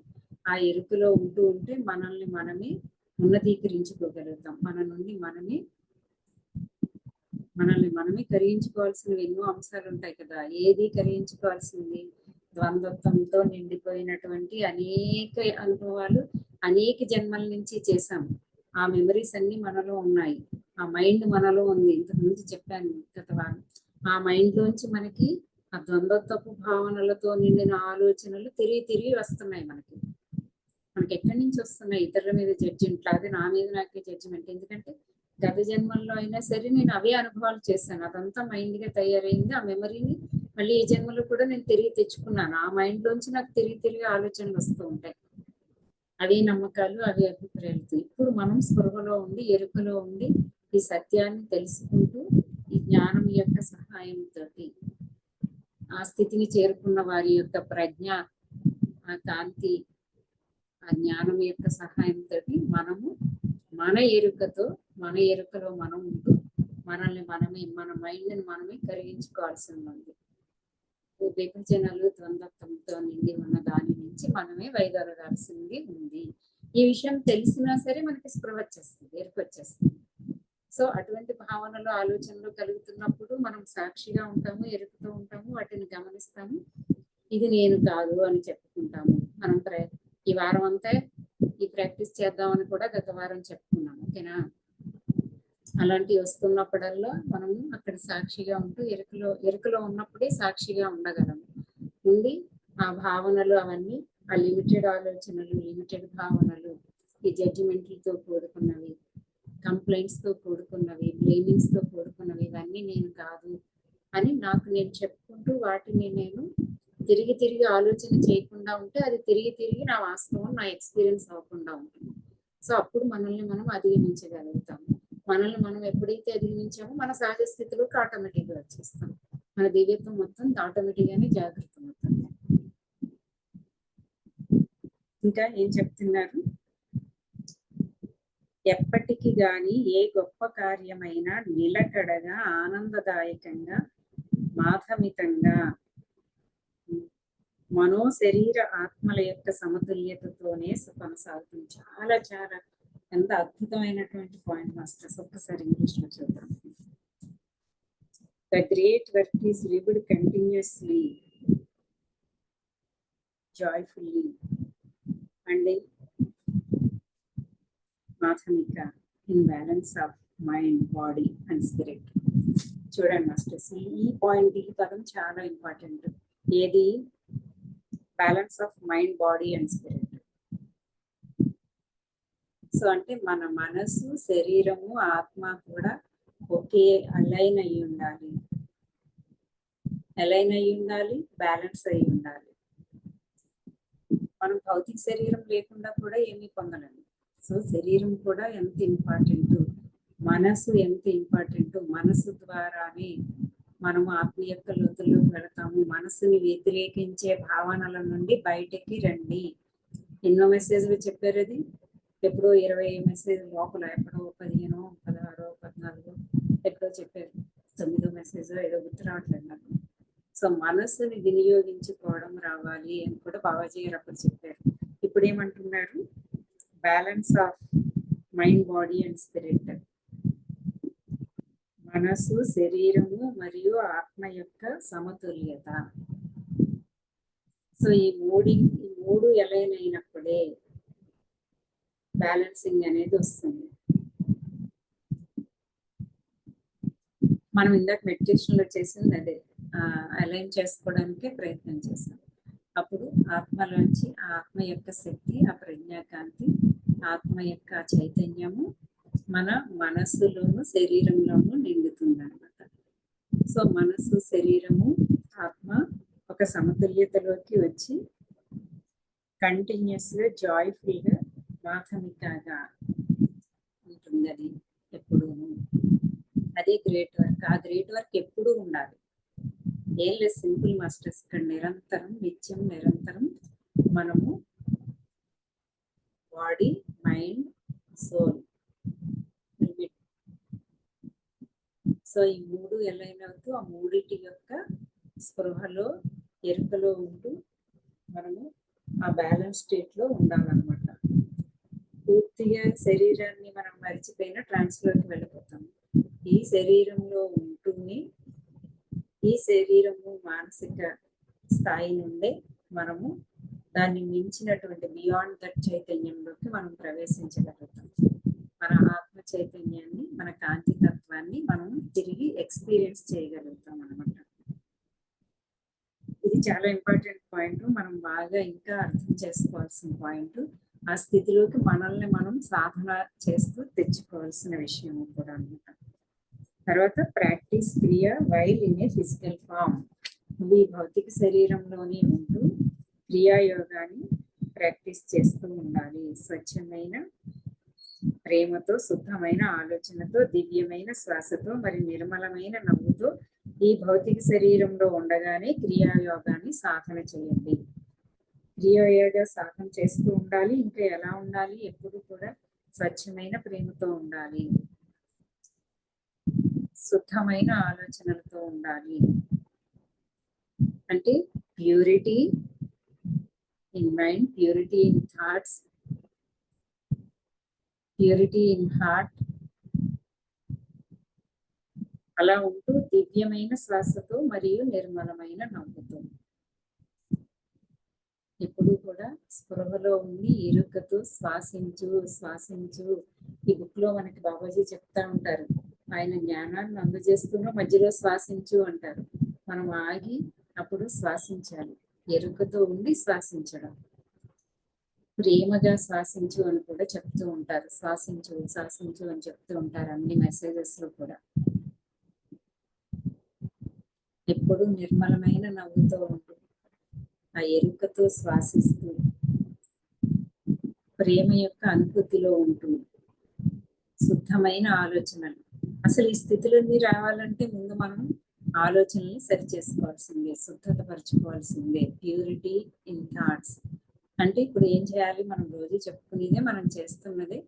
ఆ ఎరుకలో ఉంటే మనల్ని మనమే ఉన్నతీకరించుకోగలుగుతాం. మనల్ని మనమే కరిగించుకోవాల్సినవి ఎన్నో అంశాలు ఉంటాయి కదా. ఏది కరిగించుకోవాల్సింది? ద్వంద్వత్వంతో నిండిపోయినటువంటి అనేక అనుభవాలు అనేక జన్మల నుంచి చేశాము. ఆ మెమరీస్ అన్ని మనలో ఉన్నాయి. ఆ మైండ్ మనలో ఉంది. ఇంతకుముందు చెప్పాను గత వారం. ఆ మైండ్ లోంచి మనకి ఆ ద్వంద్వత్వపు భావనలతో నిండిన ఆలోచనలు తిరిగి వస్తున్నాయి. మనకి ఎక్కడి నుంచి వస్తున్నాయి? ఇతరుల మీద జడ్జిమెంట్, అది నా మీద నాకే జడ్జిమెంట్. ఎందుకంటే గత జన్మల్లో అయినా సరే నేను అవే అనుభవాలు చేశాను. అదంతా మైండ్ గా తయారైంది. ఆ మెమరీని మళ్ళీ ఈ జన్మలో కూడా నేను తిరిగి తెచ్చుకున్నాను. ఆ మైండ్ లోంచి నాకు తిరిగి ఆలోచనలు వస్తూ ఉంటాయి. అవి నమ్మకాలు, అవి అభిప్రాయాలు. ఇప్పుడు మనం స్పృహలో ఉండి, ఎరుకలో ఉండి ఈ సత్యాన్ని తెలుసుకుంటూ ఈ జ్ఞానం యొక్క సహాయంతో ఆ స్థితిని చేరుకున్న వారి యొక్క ప్రజ్ఞ, ఆ కాంతి, ఆ జ్ఞానం యొక్క సహాయంతో మనము మన ఎరుకలో మనం ఉంటూ మనల్ని మనమే, మన మైండ్ని మనమే కరిగించుకోవాల్సి ఉంది. విభజనలు ద్వంద్వత్వంతో నిండి ఉన్న దాని నుంచి మనమే వైదొలగాల్సింది ఉంది. ఈ విషయం తెలిసినా సరే మనకి స్పృహ వచ్చేస్తుంది, ఎరుకొచ్చేస్తుంది. సో అటువంటి భావనలు, ఆలోచనలు కలుగుతున్నప్పుడు మనం సాక్షిగా ఉంటాము, ఎరుకుతూ ఉంటాము, వాటిని గమనిస్తాము. ఇది నేను కాదు అని చెప్పుకుంటాము. మనం ఈ వారం అంతా ఈ ప్రాక్టీస్ చేద్దామని కూడా గత వారం చెప్పుకున్నాము. ఓకేనా? అలాంటివి వస్తున్నప్పుడల్లా మనం అక్కడ సాక్షిగా ఉంటూ ఎరుకలో ఉన్నప్పుడే సాక్షిగా ఉండగలము. ఉండి ఆ భావనలు అవన్నీ, ఆ లిమిటెడ్ ఆలోచనలు, లిమిటెడ్ భావనలు, ఈ జడ్జిమెంట్లతో కూడుకున్నవి, కంప్లైంట్స్ తో కూడుకున్నవి, బ్లేమింగ్స్ తో కూడుకున్నవి, ఇవన్నీ నేను కాదు అని నాకు నేను చెప్పుకుంటూ వాటిని నేను తిరిగి ఆలోచన చేయకుండా ఉంటే అది తిరిగి నా వాస్తవం, నా ఎక్స్పీరియన్స్ అవ్వకుండా ఉంటుంది. సో అప్పుడు మనల్ని మనం అధిగమించగలుగుతాము. మనల్ని మనం ఎప్పుడైతే అధిగమించామో మన సహజ స్థితిలోకి ఆటోమేటిక్గా వచ్చేస్తాం. మన దివ్యత్వం మొత్తం ఆటోమేటిక్ గానే జాగ్రత్త అవుతుంది. ఇంకా ఏం చెప్తున్నారు? ఎప్పటికి గాని ఏ గొప్ప కార్యమైనా నిలకడగా, ఆనందదాయకంగా, మాధమితంగా మనో శరీర ఆత్మల యొక్క సమతుల్యతతోనే కొనసాగుతుంది. చాలా ఎంత అద్భుతమైనటువంటి పాయింట్ మాస్టర్స్. ఒక్కసారి ఇంగ్లీష్ లో చూద్దాం. The great work is lived continuously, joyfully, and in Madhamika, in balance of mind, body and spirit. చూడండి మాస్టర్స్, ఈ పాయింట్, ఈ పదం చాలా ఇంపార్టెంట్. ఏది? Balance of mind, body and spirit. So అంటే మన మనసు, శరీరము, ఆత్మ కూడా ఒకే అలైన్ అయి ఉండాలి, బ్యాలెన్స్ అయి ఉండాలి. మనం భౌతిక శరీరం లేకుండా కూడా ఏమీ పొందలేము. సో శరీరం కూడా ఎంత ఇంపార్టెంట్, మనసు ఎంత ఇంపార్టెంట్. మనసు ద్వారానే మనము ఆత్మ యొక్క లోతుల్లోకి వెళతాము. మనసుని వ్యతిరేకించే భావనల నుండి బయటకి రండి. ఎన్నో మెసేజ్లు చెప్పారు. అది ఎప్పుడో 20 మెసేజ్ లోపల, ఎప్పుడో 15, 16, 14 ఎప్పుడో చెప్పారు. 9వ మెసేజ్ ఏదో గుర్తు రావట్లేదు నాకు. సో మనసుని వినియోగించుకోవడం రావాలి అని కూడా బాబాజీ గారు అప్పుడు చెప్పారు. ఇప్పుడు ఏమంటున్నారు? Balance of mind, body and spirit. మనసు, శరీరము మరియు ఆత్మ యొక్క సమతుల్యత. సో ఈ మూడు అలైన్ అయినప్పుడే బ్యాలెన్సింగ్ అనేది వస్తుంది. మనం ఇందాక మెడిటేషన్ లో చేసింది అదే, అలైన్ చేసుకోవడానికే ప్రయత్నం చేస్తాం. అప్పుడు ఆత్మలోంచి ఆ ఆత్మ యొక్క శక్తి, ఆ ప్రజ్ఞాకాంతి, ఆత్మ యొక్క చైతన్యము మన మనస్సులోను శరీరంలోను నిండుతుంది అనమాట. సో మనసు, శరీరము, ఆత్మ ఒక సమతుల్యతలోకి వచ్చి కంటిన్యూస్ గా, జాయ్ఫుల్ గా, ప్రాథమికంగా ఉంటుంది. అది ఎప్పుడు అదే గ్రేట్ వర్క్. ఆ గ్రేట్ వర్క్ ఎప్పుడు ఉండాలి. ఏం లేదు, సింపుల్ మాస్టర్స్ ఇక్కడ నిరంతరం, నిత్యం నిరంతరం మనము బాడీ, మైండ్, సోల్, సో ఈ మూడు ఎలైన్ అవుతూ ఆ మూడిటి యొక్క స్పృహలో, ఎరుకలో ఉంటూ మనము ఆ బ్యాలెన్స్ స్టేట్ లో ఉండాలన్నమాట. పూర్తిగా శరీరాన్ని మనం మరిచిపోయిన ట్రాన్స్లోకి వెళ్ళిపోతాం. ఈ శరీరంలో ఉంటూనే ఈ శరీరము మానసిక స్థాయి నుండే మనము దాన్ని మించినటువంటి బియాండ్ దట్ చైతన్యంలోకి మనం ప్రవేశించగలుగుతాం. మన ఆత్మ చైతన్యాన్ని, మన కాంతి తత్వాన్ని మనం తిరిగి ఎక్స్పీరియన్స్ చేయగలుగుతాం అన్నమాట. ఇది చాలా ఇంపార్టెంట్ పాయింట్. మనం బాగా ఇంకా అర్థం చేసుకోవాల్సిన పాయింట్. ఆ స్థితిలోకి మనల్ని మనం సాధన చేస్తూ తెచ్చుకోవాల్సిన విషయం కూడా అన్నమాట. తర్వాత ప్రాక్టీస్ క్రియ while in a physical form. నువ్వు ఈ భౌతిక శరీరంలోనే ఉంటూ క్రియాయోగాన్ని ప్రాక్టీస్ చేస్తూ ఉండాలి. స్వచ్ఛమైన ప్రేమతో, శుద్ధమైన ఆలోచనతో, దివ్యమైన శ్వాసతో, మరి నిర్మలమైన నవ్వుతో ఈ భౌతిక శరీరంలో ఉండగానే క్రియాయోగాన్ని సాధన చేయండి. క్రియాయోగ సాధన చేస్తూ ఉండాలి. ఇంకా ఎలా ఉండాలి? ఎప్పుడు కూడా స్వచ్ఛమైన ప్రేమతో ఉండాలి, శుద్ధమైన ఆలోచనలతో ఉండాలి. అంటే purity in mind, purity in thoughts, purity in heart. అలా ఉంటూ దివ్యమైన శ్వాసతో మరియు నిర్మలమైన నవ్వుతో ఎప్పుడు కూడా స్పృహలో ఉండి ఎరుకతో శ్వాసించు శ్వాసించు. ఈ బుక్ లో మనకి బాబాజీ చెప్తా ఉంటారు, ఆయన జ్ఞానాన్ని అందజేస్తూనే మధ్యలో శ్వాసించు అంటారు. మనం ఆగి అప్పుడు శ్వాసించాలి, ఎరుకతో ఉండి శ్వాసించడం. ప్రేమగా శ్వాసించు అని కూడా చెప్తూ ఉంటారు. శ్వాసించు శ్వాసించు అని చెప్తూ ఉంటారు అన్ని మెసేజెస్ లో కూడా. ఎప్పుడు నిర్మలమైన నవ్వుతో ఉంటూ ఆ ఎరుకతో శ్వాసిస్తూ ప్రేమ యొక్క అనుభూతిలో ఉంటూ శుద్ధమైన ఆలోచనలు. అసలు ఈ స్థితిలోని రావాలంటే ముందు మనం ఆలోచనల్ని సరి చేసుకోవాల్సిందే, శుద్ధత పరచుకోవాల్సిందే. ప్యూరిటీ ఇన్ థాట్స్ అంటే ఇప్పుడు ఏం చేయాలి? మనం రోజు చెప్పుకునేదే, మనం చేస్తున్నదే.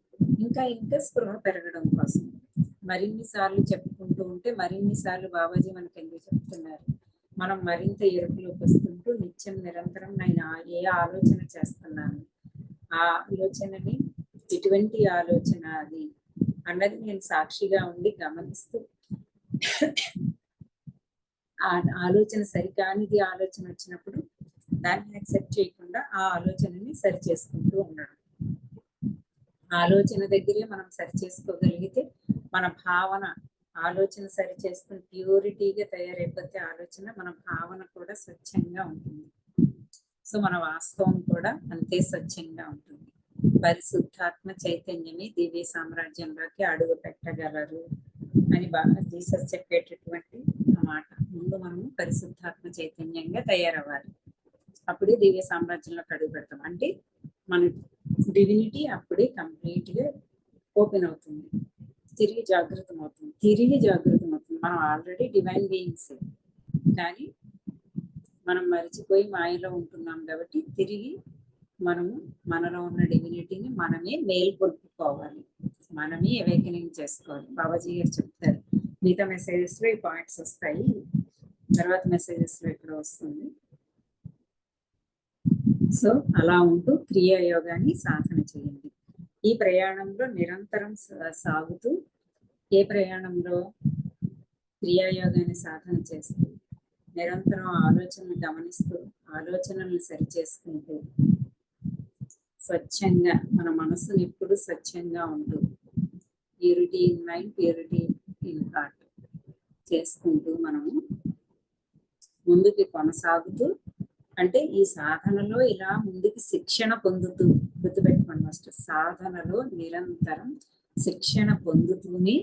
ఇంకా ఇంకా స్పృహ పెరగడం కోసం మరిన్ని సార్లు చెప్పుకుంటూ ఉంటే, మరిన్ని సార్లు బాబాజీ మనకి ఎందుకు చెప్తున్నారు, మనం మరింత ఎరుపులోకి వస్తుంటూ నిత్యం నిరంతరం నేను ఏ ఆలోచన చేస్తున్నాను, ఆ ఆలోచనని ఎటువంటి ఆలోచన అది అన్నది నేను సాక్షిగా ఉండి గమనిస్తూ ఆ ఆలోచన సరికానిది ఆలోచన వచ్చినప్పుడు దాన్ని యాక్సెప్ట్ చేయకుండా ఆ ఆలోచనని సరి చేసుకుంటూ ఉండడం. ఆలోచన దగ్గరే మనం సరి చేసుకోగలిగితే మన భావన, ఆలోచన సరి చేసుకుని ప్యూరిటీగా తయారైపోతే ఆలోచన, మన భావన కూడా స్వచ్ఛంగా ఉంటుంది. సో మన వాస్తవం కూడా అంతే స్వచ్ఛంగా ఉంటుంది. పరిశుద్ధాత్మ చైతన్యమే దివ్య సామ్రాజ్యంలోకి అడుగు పెట్టగలరు అని బాగా జీసస్ చెప్పేటటువంటి మాట. ముందు మనము పరిశుద్ధాత్మ చైతన్యంగా తయారవ్వాలి, అప్పుడే దివ్య సామ్రాజ్యంలోకి అడుగు పెడతాం. అంటే మన డివినిటీ అప్పుడే కంప్లీట్ గా ఓపెన్ అవుతుంది, తిరిగి జాగృతం అవుతుంది. మనం ఆల్రెడీ డివైన్ బీయింగ్స్, కానీ మనం మరిచిపోయి మాయలో ఉంటున్నాం కాబట్టి తిరిగి మనము మనలో ఉన్న డివినిటీని మనమే మేల్కొల్పుకోవాలి, మనమే అవేకనింగ్ చేసుకోవాలి. బాబాజీ గారు చెప్తారు, మిగతా మెసేజెస్ లో ఈ పాయింట్స్ వస్తాయి. తర్వాత మెసేజెస్ లో ఇక్కడ వస్తుంది. సో అలా ఉంటూ క్రియాయోగాన్ని సాధన చేయండి. ఈ ప్రయాణంలో నిరంతరం సాగుతూ, ఏ ప్రయాణంలో క్రియాయోగాన్ని సాధన చేస్తూ, నిరంతరం ఆలోచనలు గమనిస్తూ, ఆలోచనలను సరిచేసుకుంటూ, స్వచ్ఛంగా మన మనసుని ఎప్పుడు స్వచ్ఛంగా ఉంటూ, purity in mind, purity in heart చేసుకుంటూ మనము ముందుకి కొనసాగుతూ, అంటే ఈ సాధనలో ఇలా ముందుకి శిక్షణ పొందుతూ, గుర్తుపెట్టుకోండి మాస్టర్, సాధనలో నిరంతరం శిక్షణ పొందుతూనే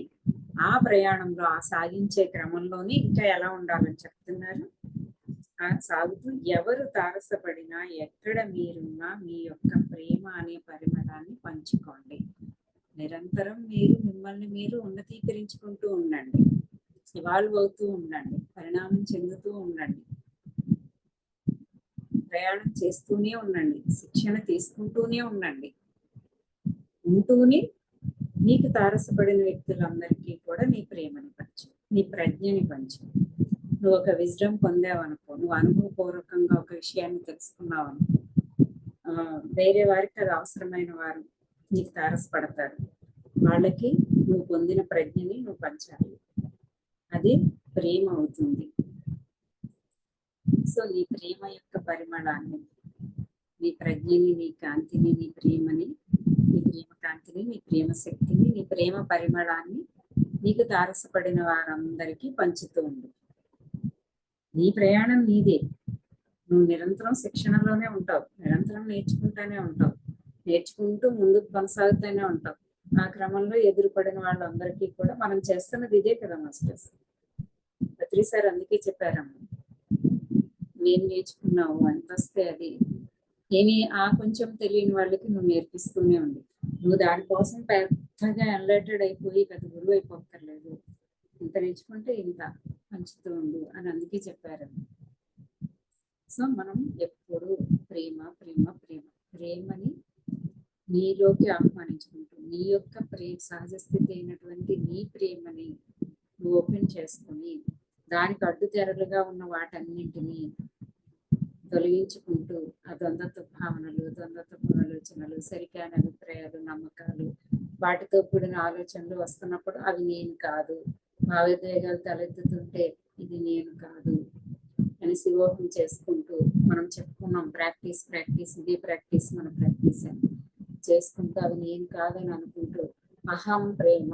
ఆ ప్రయాణంలో, ఆ సాగించే క్రమంలోనే ఇంకా ఎలా ఉండాలని చెప్తున్నారు. సాగుతూ ఎవరు తారసపడినా, ఎక్కడ మీరున్నా మీ యొక్క ప్రేమ అనే పరిమళాన్ని పంచుకోండి. నిరంతరం మీరు మిమ్మల్ని మీరు ఉన్నతీకరించుకుంటూ ఉండండి, ఇవాల్వ్ అవుతూ ఉండండి, పరిణామం చెందుతూ ఉండండి, ప్రయాణం చేస్తూనే ఉండండి, శిక్షణ తీసుకుంటూనే ఉండండి. ఉంటూనే నీకు తారసపడిన వ్యక్తులందరికీ కూడా నీ ప్రేమని పంచు, నీ ప్రజ్ఞని పంచు. నువ్వు ఒక విజ్డమ్ పొందావనుకో, నువ్వు అనుభవపూర్వకంగా ఒక విషయాన్ని తెలుసుకున్నావు అనుకో, వేరే వారికి అది అవసరమైన వారు నీకు తారసపడతారు. వాళ్ళకి నువ్వు పొందిన ప్రజ్ఞని నువ్వు పంచాలి, అది ప్రేమ అవుతుంది. సో నీ ప్రేమ యొక్క పరిమళాన్ని, నీ ప్రజ్ఞని, నీ కాంతిని, నీ ప్రేమని, నీ ప్రేమ కాంతిని, నీ ప్రేమ శక్తిని, నీ ప్రేమ పరిమళాన్ని నీకు తారసపడిన వారందరికీ పంచుతూ ఉండు. నీ ప్రయాణం నీదే, నువ్వు నిరంతరం శిక్షణలోనే ఉంటావు, నిరంతరం నేర్చుకుంటూనే ఉంటావు, నేర్చుకుంటూ ముందుకు కొనసాగుతూనే ఉంటావు. ఆ క్రమంలో ఎదురుపడిన వాళ్ళందరికీ కూడా మనం చేస్తున్నది ఇదే కదా మాస్టర్స్. బద్రీ సార్ అందుకే చెప్పారమ్మా, నువ్వేం నేర్చుకున్నావు ఎంత వస్తే అది ఏమి ఆ కొంచెం తెలియని వాళ్ళకి నువ్వు నేర్పిస్తూనే ఉంది. నువ్వు దానికోసం పెద్దగా ఎన్లైటెడ్ అయిపోయి పెద్ద గురువు అయిపోక్కర్లేదు, ఇంత నేర్చుకుంటే ఇంత పంచుతూ ఉండు అని అందుకే చెప్పారు. సో మనం ఎప్పుడు ప్రేమ ప్రేమ ప్రేమ ప్రేమని నీలోకి ఆహ్వానించుకుంటూ, నీ యొక్క సహజ స్థితి అయినటువంటి నీ ప్రేమని నువ్వు ఓపెన్ చేసుకుని, దానికి అడ్డుతెరలుగా ఉన్న వాటన్నింటినీ తొలగించుకుంటూ, ఆ ద్వంద్వత్వ భావనలు, ద్వంద్వత్వ ఆలోచనలు, సరికాని అభిప్రాయాలు, నమ్మకాలు, వాటితో కూడిన ఆలోచనలు వస్తున్నప్పుడు అవి నేను కాదు, భావోద్వేగాలు తలెత్తుతుంటే ఇది నేను కాదు అని శివోహం చేసుకుంటూ, మనం చెప్పుకున్నాం ప్రాక్టీస్ ప్రాక్టీస్, ఇదే ప్రాక్టీస్ మన ప్రాక్టీస్ అని చేసుకుంటూ, అవి నేను కాదని అనుకుంటూ అహం ప్రేమ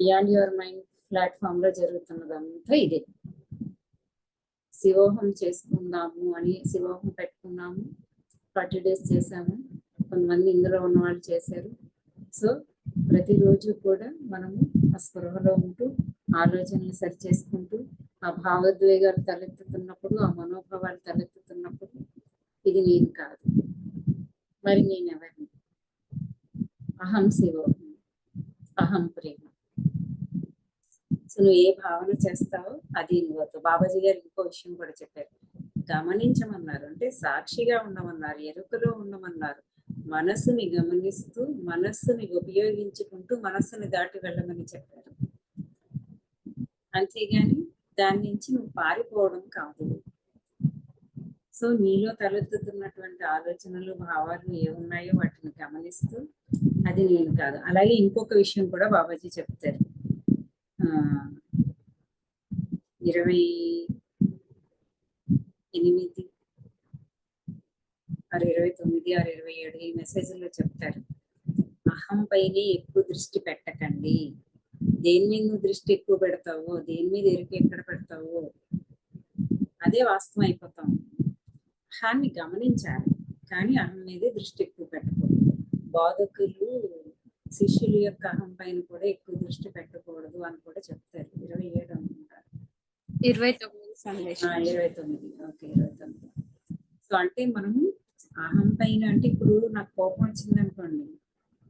బియాండ్ యువర్ మైండ్ ప్లాట్ఫామ్ లో జరుగుతున్నదంతా ఇదే. శివోహం చేసుకుందాము అని శివోహం పెట్టుకున్నాము, 40 days చేశాము, కొంతమంది ఇందులో ఉన్న వాళ్ళు చేశారు. సో ప్రతిరోజు కూడా మనము ఆ స్పృహలో ఉంటూ, ఆలోచనలు సరి చేసుకుంటూ, ఆ భావోద్వేగాలు తలెత్తుతున్నప్పుడు, ఆ మనోభావాలు తలెత్తుతున్నప్పుడు ఇది నేను కాదు, మరి నేనెవరిని, అహం శివోహం, అహం ప్రేమ. సో నువ్వు ఏ భావన చేస్తావో అది నువ్వు. బాబాజీ గారు ఇంకో విషయం కూడా చెప్పారు, గమనించమన్నారు, అంటే సాక్షిగా ఉండమన్నారు, ఎరుకలో ఉండమన్నారు, మనస్సుని గమనిస్తూ మనస్సుని ఉపయోగించుకుంటూ మనస్సుని దాటి వెళ్ళమని చెప్పారు. అంతేగాని దాని నుంచి నువ్వు పారిపోవడం కాదు. సో నీలో తలెత్తుతున్నటువంటి ఆలోచనలు, భావాలు ఏమున్నాయో వాటిని గమనిస్తూ అది నేను కాదు. అలాగే ఇంకొక విషయం కూడా బాబాజీ చెప్తారు, 28 or 29 or 27 ఈ మెసేజ్లో చెప్తారు, అహం పైనే ఎక్కువ దృష్టి పెట్టకండి. దేని మీద నువ్వు దృష్టి ఎక్కువ పెడతావో, దేని మీద ఎరుక ఎక్కడ పెడతావో అదే వాస్తవం అయిపోతాం. అహాన్ని గమనించాలి కానీ అహం మీదే దృష్టి ఎక్కువ పెట్టకూడదు. బాధకులు శిష్యుల యొక్క అహం పైన కూడా ఎక్కువ దృష్టి పెట్టకూడదు అని కూడా చెప్తారు. 27 అనుకుంటారు, 29. ఓకే 29. సో అంటే మనము అహం పైన, అంటే ఇప్పుడు నాకు కోపం వచ్చింది అనుకోండి,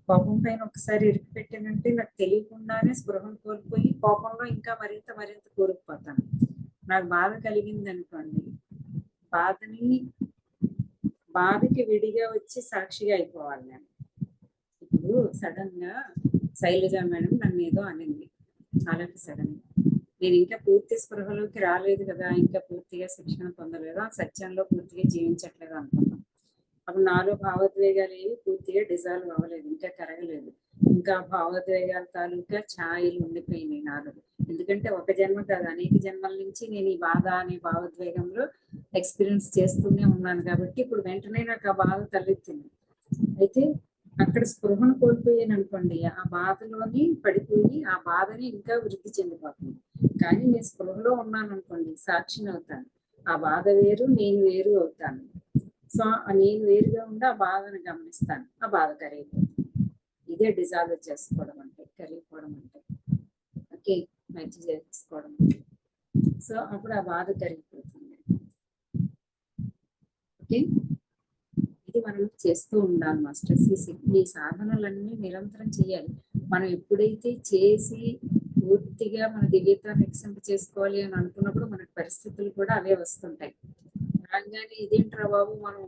కోపం పైన ఒకసారి ఇరుకు పెట్టానంటే నాకు తెలియకుండానే స్పృహం కోల్పోయి కోపంలో ఇంకా మరింత కూరుకుపోతాను. నాకు బాధ కలిగింది అనుకోండి, బాధకి విడిగా వచ్చి సాక్షిగా అయిపోవాలి నేను. ఇప్పుడు సడన్ గా శైలజ మేడం నన్ను ఏదో అనింది, అలాంటి సడన్ నేను ఇంకా పూర్తి స్పృహలోకి రాలేదు కదా, ఇంకా పూర్తిగా శిక్షణ పొందలేదు, ఆ సత్యంలో పూర్తిగా జీవించట్లేదు అనుకున్నాం. అప్పుడు నాలో భావోద్వేగాలు ఏవి పూర్తిగా డిజాల్వ్ అవ్వలేదు, ఇంకా కరగలేదు, ఇంకా భావోద్వేగాల తాలూకా ఛాయలు ఉండిపోయినాయి నాలో. ఎందుకంటే ఒక జన్మ కాదు, అనేక జన్మల నుంచి నేను ఈ బాధ అనే భావోద్వేగంలో ఎక్స్పీరియన్స్ చేస్తూనే ఉన్నాను. కాబట్టి ఇప్పుడు వెంటనే నాకు ఆ బాధ తలెత్తింది. అయితే అక్కడ స్పృహను కోల్పోయాను అనుకోండి, ఆ బాధలోని పడిపోయి ఆ బాధని ఇంకా వృద్ధి చెందిపోతుంది. కానీ నేను స్పృహలో ఉన్నాను అనుకోండి, సాక్షిని అవుతాను. ఆ బాధ వేరు, నేను వేరు అవుతాను. సో నేను వేరుగా ఉండి ఆ బాధను గమనిస్తాను, ఆ బాధ కరిగిపోతుంది. ఇదే డిజాల్వ్ చేసుకోవడం అంటే, కరిగిపోవడం అంటే. ఓకే, మంచి చేసుకోవడం. సో అప్పుడు ఆ బాధ కరిగిపోతుంది. ఓకే, ఇది మనం చేస్తూ ఉండాలి మాస్టర్స్. ఈ సాధనలన్నీ నిరంతరం చేయాలి. మనం ఎప్పుడైతే చేసి పూర్తిగా మన దివ్యత్వాన్ని ఎక్సెంట్ చేసుకోవాలి అని అనుకున్నప్పుడు మనకి పరిస్థితులు కూడా అవే వస్తుంటాయి. రాగానే ఇదేంట్రా బాబు, మనం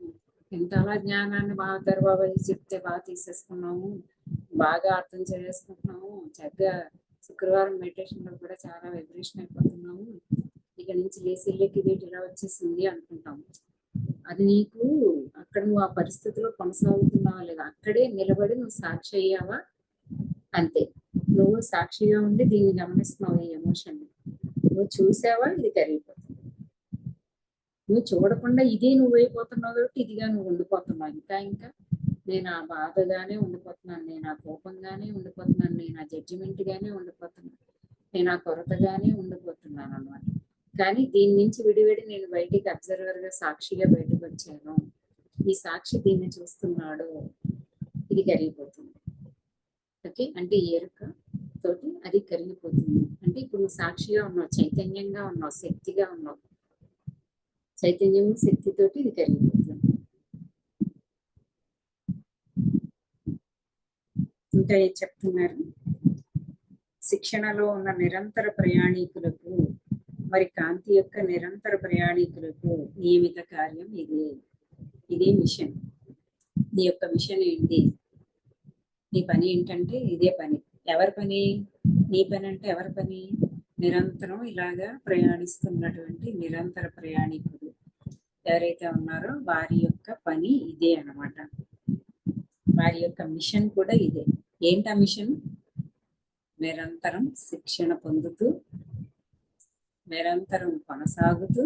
ఇంత అలా జ్ఞానాన్ని బాగా బాబు చెప్తే బాగా తీసేసుకున్నాము, బాగా అర్థం చేసుకుంటున్నాము, చక్కగా శుక్రవారం మెడిటేషన్ లో కూడా చాలా వైబ్రేషన్ అయిపోతున్నాము, ఇక నుంచి లేసిళ్ళకి ఇది ఇలా వచ్చేసింది అనుకుంటాము. అది నీకు అక్కడ నువ్వు ఆ పరిస్థితిలో కొనసాగుతున్నావా లేదా, అక్కడే నిలబడి నువ్వు సాక్షి అయ్యావా అంతే. నువ్వు సాక్షిగా ఉండి దీన్ని గమనిస్తున్నావు, ఈ ఎమోషన్ నువ్వు చూసావా, ఇది కరిగిపోతుంది. నువ్వు చూడకుండా ఇదే నువ్వు అయిపోతున్నావు కాబట్టి ఇదిగా నువ్వు ఉండిపోతున్నావు. ఇంకా ఇంకా నేను ఆ బాధగానే ఉండిపోతున్నాను, నేను ఆ కోపంగానే ఉండిపోతున్నాను, నేను ఆ జడ్జిమెంట్ గానే ఉండిపోతున్నాను, నేను ఆ కొరతగానే ఉండిపోతున్నాను అన్నమాట. కానీ దీని నుంచి విడివిడి నేను బయటికి అబ్జర్వర్ గా సాక్షిగా బయటకు వచ్చాను, ఈ సాక్షి దీన్ని చూస్తున్నాడు, ఇది కరిగిపోతుంది. ఓకే, అంటే ఎరుక తోటి అది కరిగిపోతుంది. అంటే ఇప్పుడు నువ్వు సాక్షిగా ఉన్నావు, చైతన్యంగా ఉన్నావు, శక్తిగా ఉన్నావు, చైతన్యం శక్తితోటి ఇది కరిగిపోతుంది. ఇంకా ఏం చెప్తున్నారు, శిక్షణలో ఉన్న నిరంతర ప్రయాణికులకు, మరి కాంతి యొక్క నిరంతర ప్రయాణికులకు నియమిత కార్యం ఇదే మిషన్. నీ యొక్క మిషన్ ఏంటి, నీ పని ఏంటంటే ఇదే పని. ఎవరి పని, నీ పని అంటే ఎవరి పని, నిరంతరం ఇలాగా ప్రయాణిస్తున్నటువంటి నిరంతర ప్రయాణికులు ఎవరైతే ఉన్నారో వారి యొక్క పని ఇదే అన్నమాట. వారి యొక్క మిషన్ కూడా ఇదే. ఏంటా మిషన్, నిరంతరం శిక్షణ పొందుతూ, నిరంతరం కొనసాగుతూ,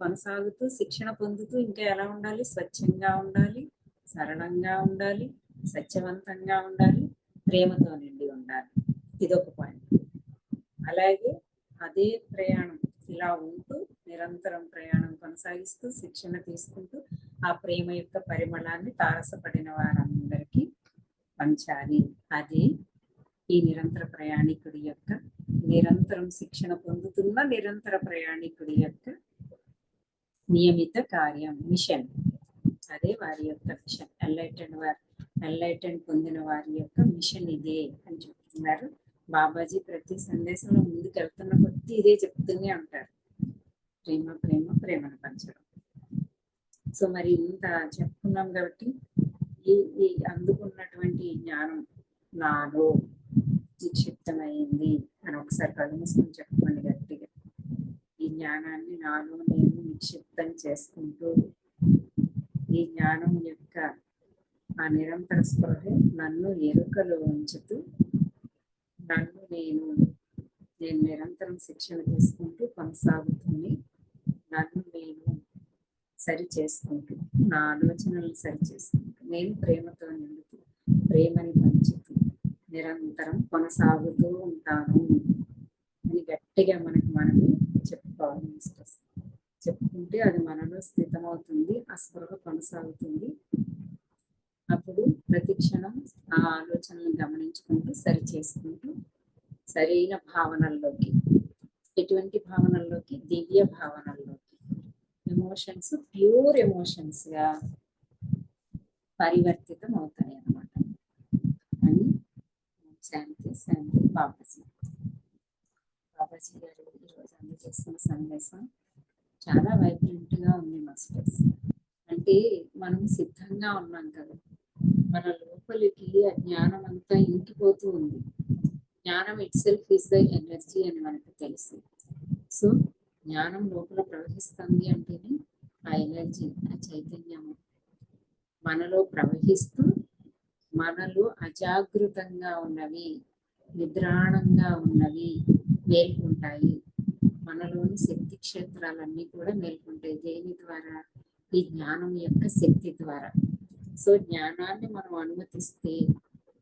కొనసాగుతూ శిక్షణ పొందుతూ, ఇంకా ఎలా ఉండాలి, స్వచ్ఛంగా ఉండాలి, సరళంగా ఉండాలి, సత్యవంతంగా ఉండాలి, ప్రేమతో నిండి ఉండాలి. ఇదొక పాయింట్. అలాగే అదే ప్రయాణం ఇలా ఉంటూ నిరంతరం ప్రయాణం కొనసాగిస్తూ శిక్షణ తీసుకుంటూ ఆ ప్రేమ యొక్క పరిమళాన్ని తారసపడిన వారందరికీ పంచాలి. అది ఈ నిరంతర ప్రయాణికుడి యొక్క, నిరంతరం శిక్షణ పొందుతున్న నిరంతర ప్రయాణికుడి యొక్క నియమిత కార్యం, మిషన్. అదే వారి యొక్క మిషన్. ఎన్లైటెండ్ పొందిన వారి యొక్క మిషన్ ఇదే అని చెప్తున్నారు బాబాజీ. ప్రతి సందేశంలో ముందుకు వెళ్తున్న కొద్ది ఇదే చెప్తూనే ఉంటారు, ప్రేమ ప్రేమ ప్రేమను పంచడం. సో మరి ఇంత చెప్పుకున్నాం కాబట్టి ఈ అందుకున్నటువంటి జ్ఞానం నాలో నిక్షిప్తమైంది అని ఒకసారి కళ్ళు మూసుకొని చెప్పుకోండి గట్టిగా. ఈ జ్ఞానాన్ని నాలో నేను నిక్షిప్తం చేసుకుంటూ, ఈ జ్ఞానం యొక్క ఆ నిరంతర స్పృహ నన్ను ఎరుకలో ఉంచుతూ, నన్ను నేను నిరంతరం శిక్షణ తీసుకుంటూ కొనసాగుతుంది, నన్ను నేను సరి చేసుకుంటూ, నా ఆలోచనలను సరి చేసుకుంటూ, నేను ప్రేమతో నిండుతూ, ప్రేమని పంచుతూ నిరంతరం కొనసాగుతూ ఉంటాను అని గట్టిగా మనమే చెప్పుకోవాలి. చెప్పుకుంటే అది మనలో స్థితమవుతుంది, ఆ స్పృహ కొనసాగుతుంది. అప్పుడు ప్రతి క్షణం ఆ ఆలోచనలను గమనించుకుంటూ సరి చేసుకుంటూ సరైన భావనల్లోకి, ఎటువంటి భావనల్లోకి, దివ్య భావనల్లోకి, ఎమోషన్స్ ప్యూర్ ఎమోషన్స్ గా పరివర్తితం అవుతాయి అన్నమాట. అని శాంతి శాంతి. బాబాజీ గారు ఈరోజు అందజేస్తున్న సందేశం చాలా వైబ్రెంట్ గా ఉంది మాస్టర్స్. అంటే మనం సిద్ధంగా ఉన్నాం కదా, మన లోపలికి ఆ జ్ఞానం అంతా ఇంకిపోతూ ఉంది. జ్ఞానం it self is the energy అని మనకు తెలుసు. సో జ్ఞానం లోపల ప్రవహిస్తుంది అంటేనే ఆ ఎనర్జీ, ఆ చైతన్యము మనలో ప్రవహిస్తూ మనలో అజాగృతంగా ఉన్నవి, నిద్రాణంగా ఉన్నవి మేల్కొంటాయి. మనలోని శక్తి క్షేత్రాలన్నీ కూడా మేల్కొంటాయి. దేని ద్వారా? ఈ జ్ఞానం యొక్క శక్తి ద్వారా. సో జ్ఞానాన్ని మనం అనుమతిస్తే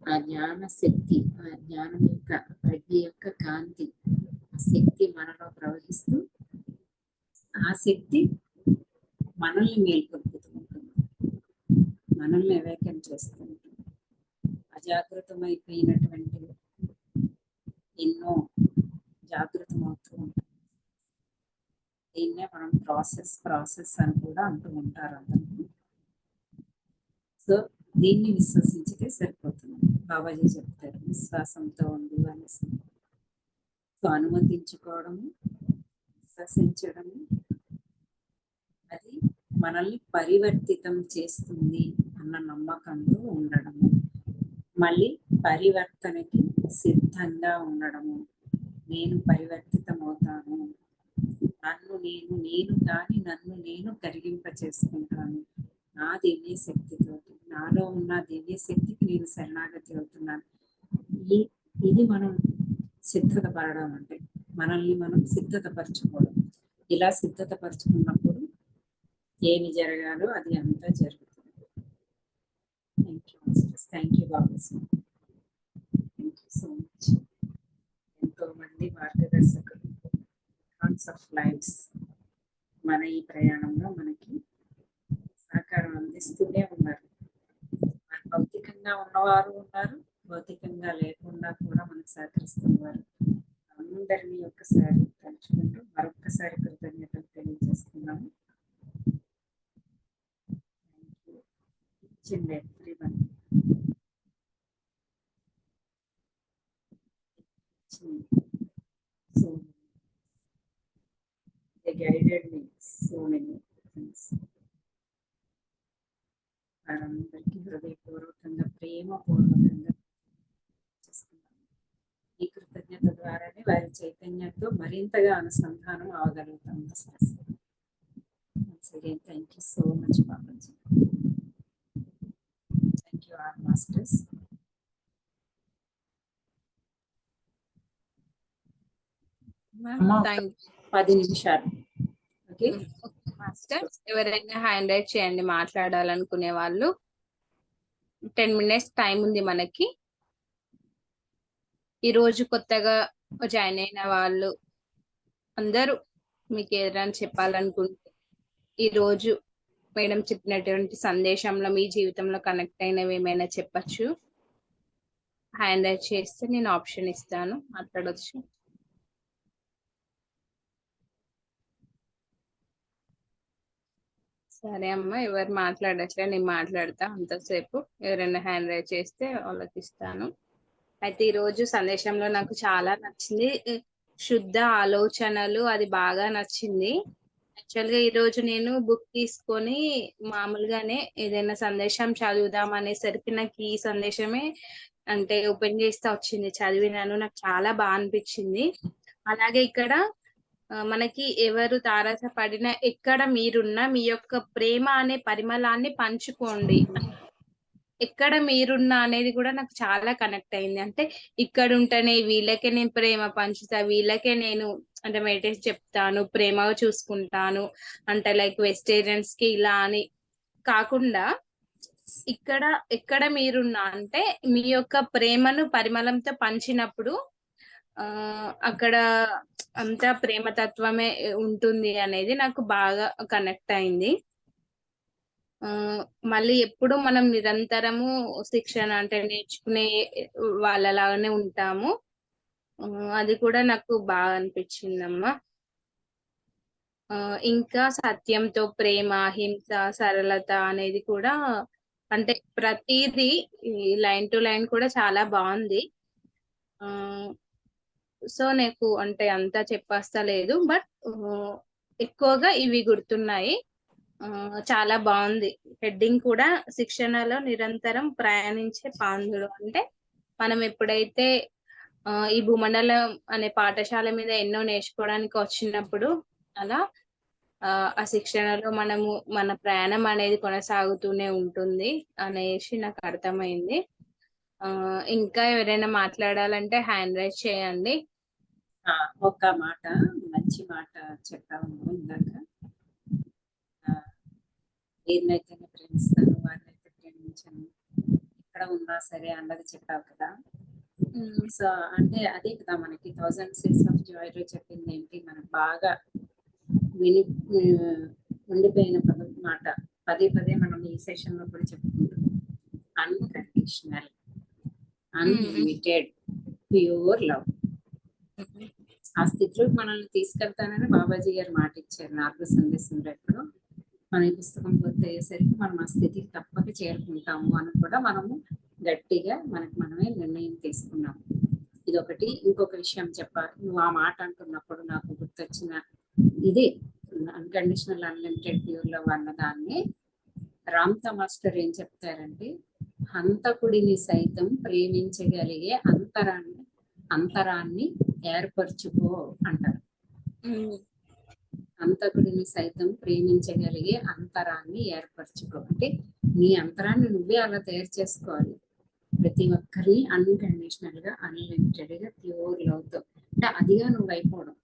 ఆ జ్ఞాన శక్తి, ఆ జ్ఞానం యొక్క ప్రజ్ఞ యొక్క కాంతి, ఆ శక్తి మనలో ప్రవహిస్తూ ఆ శక్తి మనల్ని మేల్కొల్పుతూ ఉంటుంది, మనల్ని అవేకం చేస్తూ ఉంటుంది. అజాగృతమైపోయినటువంటి ఎన్నో జాగృతమవుతూ ఉంటాయి. దీన్నే మనం ప్రాసెస్ అని కూడా అంటూ ఉంటారు అందరూ. సో దీన్ని విశ్వసించితే సరిపోతుంది. బాబాజీ చెప్తారు విశ్వాసంతో ఉండు అనేసి. సో అనుమతించుకోవడము, విశ్వసించడము, అది మనల్ని పరివర్తితం చేస్తుంది అన్న నమ్మకంతో ఉండడము, మళ్ళీ పరివర్తనకి సిద్ధంగా ఉండడము. నేను పరివర్తితం అవుతాను, నేను కానీ నన్ను నేను కరిగింప చేసుకుంటాను నా దివ్య శక్తితోటి, నాలో ఉన్న దివ్య శక్తికి నేను శరణాగతి అవుతున్నాను. ఇది మనం సిద్ధత పడడం అంటే మనల్ని మనం సిద్ధత పరచుకోవడం. ఇలా సిద్ధత పరచుకున్నప్పుడు ఏమి జరగాలో అది అంతా జరుగుతుంది. Thank you Babaji, thank you so much. ఎంతో మంది మార్గదర్శకులు, హార్ట్స్ ఆఫ్ లైట్స్ మన ఈ ప్రయాణంలో మనకి సహకారం అందిస్తూనే ఉన్నారు. భౌతికంగా ఉన్నవారు ఉన్నారు, భౌతికంగా లేకుండా కూడా మనకు సహకరిస్తున్నారు. అందరినీ ఒక్కసారి తలుచుకుంటూ మరొక్కసారి కృతజ్ఞతలు తెలియజేస్తున్నాము. everyone. So they guided me so many things. వారందరికీ హృదయపూర్వకంగా ప్రేమపూర్వకంగా చేస్తున్నాను. ఈ కృతజ్ఞత ద్వారానే వారి చైతన్యంతో మరింతగా అనుసంధానం అవగలుగుతాం. Thank you so much Babaji. Thank you our masters. Thank 10 నిమిషాలు. ఓకే మాస్టర్స్, ఎవరైనా హ్యాండ్ రైట్ చేయండి మాట్లాడాలనుకునే వాళ్ళు. 10 minutes టైం ఉంది మనకి. ఈ రోజు కొత్తగా జాయిన్ అయిన వాళ్ళు అందరూ మీకు ఏదైనా చెప్పాలనుకుంటే, ఈ రోజు మేడం చెప్పినటువంటి సందేశంలో మీ జీవితంలో కనెక్ట్ అయినవి ఏమైనా చెప్పచ్చు. హ్యాండ్ రైట్ చేస్తే నేను ఆప్షన్ ఇస్తాను, మాట్లాడొచ్చు. సరే అమ్మ, ఎవరు మాట్లాడట్లే, నేను మాట్లాడతా అంతసేపు. ఎవరైనా హ్యాండ్ రైజ్ చేస్తే వాళ్ళకి ఇస్తాను. అయితే ఈ రోజు సందేశంలో నాకు చాలా నచ్చింది, శుద్ధ ఆలోచనలు, అది బాగా నచ్చింది. యాక్చువల్గా ఈ రోజు నేను బుక్ తీసుకొని మామూలుగానే ఏదైనా సందేశం చదువుదాం అనేసరికి నాకు ఈ సందేశమే అంటే ఓపెన్ చేస్తే వచ్చింది, చదివినాను, నాకు చాలా బాగా అనిపించింది. అలాగే ఇక్కడ మనకి ఎవరు తారసపడినా, ఎక్కడ మీరున్నా మీ యొక్క ప్రేమ అనే పరిమళాన్ని పంచుకోండి. ఎక్కడ మీరున్నా అనేది కూడా నాకు చాలా కనెక్ట్ అయింది. అంటే ఇక్కడ ఉంటేనే వీళ్ళకే నేను ప్రేమ పంచుతా, వీళ్ళకే నేను అంటే మెడిటేషన్ చెప్తాను, ప్రేమగా చూసుకుంటాను అంటే లైక్ వెజిటేరియన్స్ కి ఇలా అని కాకుండా, ఇక్కడ ఎక్కడ మీరున్నా అంటే మీ యొక్క ప్రేమను పరిమళంతో పంచినప్పుడు అక్కడ అంతా ప్రేమతత్వమే ఉంటుంది అనేది నాకు బాగా కనెక్ట్ అయింది. మళ్ళీ ఎప్పుడు మనం నిరంతరము శిక్షణ అంటే నేర్చుకునే వాళ్ళలాగానే ఉంటాము. అది కూడా నాకు బాగా అనిపించిందమ్మా. ఇంకా సత్యంతో ప్రేమ, హింస, సరళత అనేది కూడా అంటే ప్రతిదీ లైన్ టు లైన్ కూడా చాలా బాగుంది. సో నాకు అంటే అంతా చెప్పేస్తలేదు, బట్ ఎక్కువగా ఇవి గుర్తున్నాయి. చాలా బాగుంది. హెడ్డింగ్ కూడా శిక్షణలో నిరంతరం ప్రయాణించే పాంధుడు. అంటే మనం ఎప్పుడైతే ఈ భూమండలం అనే పాఠశాల మీద ఎన్నో నేర్చుకోవడానికి వచ్చినప్పుడు అలా ఆ శిక్షణలో మనము మన ప్రయాణం అనేది కొనసాగుతూనే ఉంటుంది అనేసి నాకు అర్థమైంది. ఇంకా ఎవరైనా మాట్లాడాలంటే హ్యాండ్ రైజ్ చేయండి. ఒక మాట, మంచి మాట చెప్పాము ఇందాక. ఏదైతే ప్రేమిస్తాను వారినైతే ప్రేమించాను, ఇక్కడ ఉన్నా సరే అన్నది చెప్పావు కదా. సో అంటే అదే కదా మనకి 1000 Seeds of Joy లో చెప్పింది ఏంటి, మనకు బాగా విని ఉండిపోయిన మాట పదే పదే మనం ఈ సెషన్ లో కూడా చెప్పుకుంటాం. Unconditional, unlimited, pure love. ఆ స్థితిలోకి మనల్ని తీసుకెళ్తానని బాబాజీ గారు మాట ఇచ్చారు నాలుగు సందేశంలో. ఎప్పుడు మన ఈ పుస్తకం పూర్తయ్యేసరికి మనం ఆ స్థితికి తప్పక చేరుకుంటాము అని కూడా మనము గట్టిగా మనకు మనమే నిర్ణయం తీసుకున్నాము. ఇదొకటి. ఇంకొక విషయం చెప్పాలి, నువ్వు ఆ మాట అంటున్నప్పుడు నాకు గుర్తొచ్చిన ఇది అన్కండిషనల్ అన్లిమిటెడ్ ప్యూర్ లవ్ అన్నదాన్ని రామ్తా మాస్టర్ ఏం చెప్తారంటే, హంతకుడిని సైతం ప్రేమించగలిగే అంతరాన్ని ఏర్పరచుకో అంటారు. హంతకుడిని సైతం ప్రేమించగలిగే అంతరాన్ని ఏర్పరచుకో అంటే నీ అంతరాన్ని నువ్వే అలా తయారు చేసుకోవాలి. ప్రతి ఒక్కరిని అన్కండిషనల్ గా, అన్లిమిటెడ్ గా, ప్యూర్ లవ్ తో, అంటే అదిగా నువ్వు అయిపోవడం.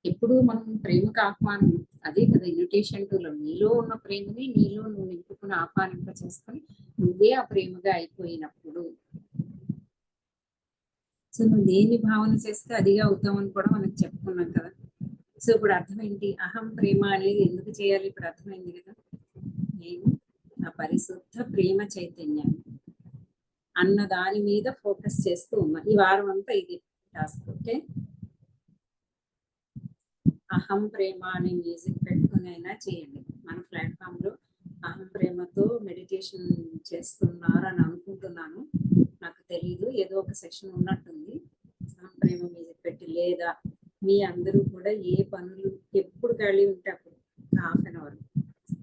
ఎప్పుడు మనం ప్రేమకు ఆహ్వానం, అదే కదా ఇన్విటేషన్ టు లవ్. నీలో ఉన్న ప్రేమని నీలో నువ్వు నింపుకుని ఆహ్వానింప చేసుకొని నువ్వే ఆ ప్రేమగా అయిపోయినప్పుడు, సో నువ్వు దేని భావన చేస్తే అదిగా అవుతామని కూడా మనకు చెప్పుకున్నాం కదా. సో ఇప్పుడు అర్థం ఏంటి, అహం ప్రేమ అనేది ఎందుకు చేయాలి? ఇప్పుడు అర్థమైంది కదా. నేను ఆ పరిశుద్ధ ప్రేమ చైతన్యాన్ని అన్న దాని మీద ఫోకస్ చేస్తూ ఉన్నా ఈ వారం అంతా. ఇది టాస్క్. ఓకే, అహం ప్రేమ అనే మ్యూజిక్ పెట్టుకుని అయినా చేయండి. మన ప్లాట్ఫామ్ లో అహం ప్రేమతో మెడిటేషన్ చేస్తున్నారు అని అనుకుంటున్నాను, నాకు తెలీదు. ఏదో ఒక సెషన్ ఉన్నట్టుంది అహం ప్రేమ మ్యూజిక్ పెట్టి. లేదా మీ అందరూ కూడా ఏ పనులు ఎప్పుడు ఖాళీ ఉంటే అప్పుడు ½ అవర్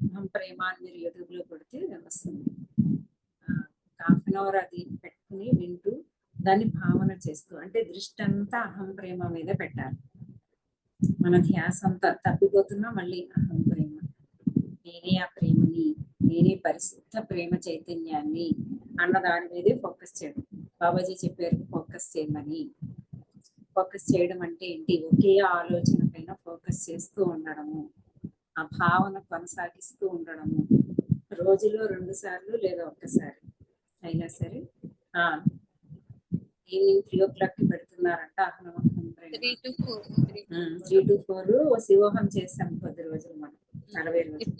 అహం ప్రేమ అని మీరు యూట్యూబ్ లో కొడితే వస్తుంది. ½ అవర్ అది పెట్టుకుని వింటూ దాన్ని భావన చేస్తూ, అంటే దృష్టి అంతా అహం ప్రేమ మీద పెట్టాలి. మన ధ్యాస అంతా తప్పిపోతున్నా మళ్ళీ అహం ప్రేమ, నేనే ఆ ప్రేమని, నేనే పరిశుద్ధ ప్రేమ చైతన్యాన్ని అన్న దాని మీదే ఫోకస్ చేయడం. బాబాజీ చెప్పారు ఫోకస్ చేయమని. ఫోకస్ చేయడం అంటే ఏంటి? ఒకే ఆలోచన పైన ఫోకస్ చేస్తూ ఉండడము, ఆ భావన కొనసాగిస్తూ ఉండడము. రోజులో 2 సార్లు లేదా ఒక్కసారి అయినా సరే. ఈవినింగ్ 3 o'clock పెడుతున్నారంట అహం ప్రేమ. 3 to 4 శివోహం చేసాం కొద్ది రోజులు, మనం 40 రోజులు.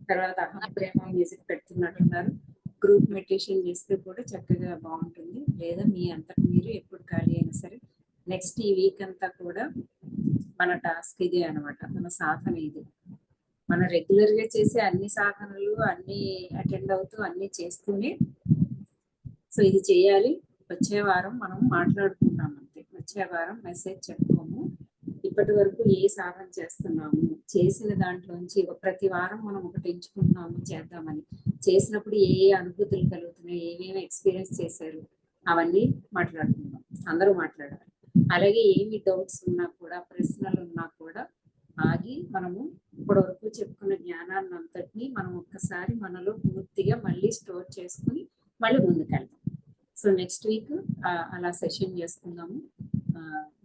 తర్వాత అహం ప్రేమ మ్యూజిక్ పెడుతున్నట్టున్నారు. గ్రూప్ మెడిటేషన్ చేస్తే కూడా చక్కగా బాగుంటుంది. లేదా మీ అంతకు మీరు ఎప్పుడు ఖాళీ అయినా సరే. నెక్స్ట్ ఈ వీక్ అంతా కూడా మన టాస్క్ ఇదే అనమాట, మన సాధన ఇది. మన రెగ్యులర్ గా చేసే అన్ని సాధనలు అన్ని అటెండ్ అవుతూ అన్ని చేస్తూనే, సో ఇది చేయాలి. వచ్చే వారం మనం మాట్లాడుకుంటాం అంతే. వచ్చే వారం మెసేజ్ చెప్పుకోము. ఇప్పటి వరకు ఏ సాధన చేస్తున్నాము, చేసిన దాంట్లోంచి ప్రతి వారం మనం ఒకటి ఎంచుకుంటున్నాము చేద్దామని. చేసినప్పుడు ఏ అనుభూతులు కలుగుతున్నాయి, ఏమేమి ఎక్స్పీరియన్స్ చేశారు, అవన్నీ మాట్లాడుకుందాం. అందరూ మాట్లాడాలి. అలాగే ఏమి డౌట్స్ ఉన్నా కూడా, ప్రశ్నలు ఉన్నా కూడా ఆగి మనము ఇప్పటి వరకు చెప్పుకున్న జ్ఞానాన్ని అంతటినీ మనం ఒక్కసారి మనలో పూర్తిగా మళ్ళీ స్టోర్ చేసుకుని మళ్ళీ ముందుకెళ్తాం. సో నెక్స్ట్ వీక్ అలా సెషన్ చేసుకుందాము.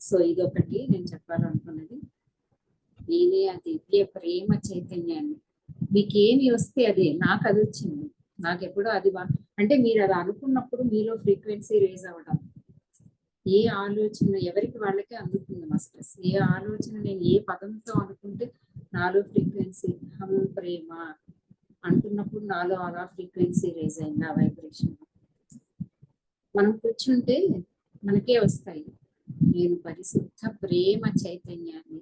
సో ఇదొకటి నేను చెప్పాలనుకున్నది. నేనే ఆ దివ్య ప్రేమ చైతన్యాన్ని, మీకు ఏమి వస్తే అదే, నాకు అది వచ్చింది, నాకు ఎప్పుడో అది అంటే మీరు అది అనుకున్నప్పుడు మీలో ఫ్రీక్వెన్సీ రేజ్ అవ్వడం. ఏ ఆలోచన ఎవరికి వాళ్ళకే అందుతుంది మాస్టర్స్. ఏ ఆలోచన నేను ఏ పదంతో అనుకుంటే నాలో ఫ్రీక్వెన్సీ అహం ప్రేమ అంటున్నప్పుడు నాలో అలా ఫ్రీక్వెన్సీ రేజ్ అయింది, ఆ వైబ్రేషన్. మనం కూర్చుంటే మనకే వస్తాయి. నేను పరిశుద్ధ ప్రేమ చైతన్యాన్ని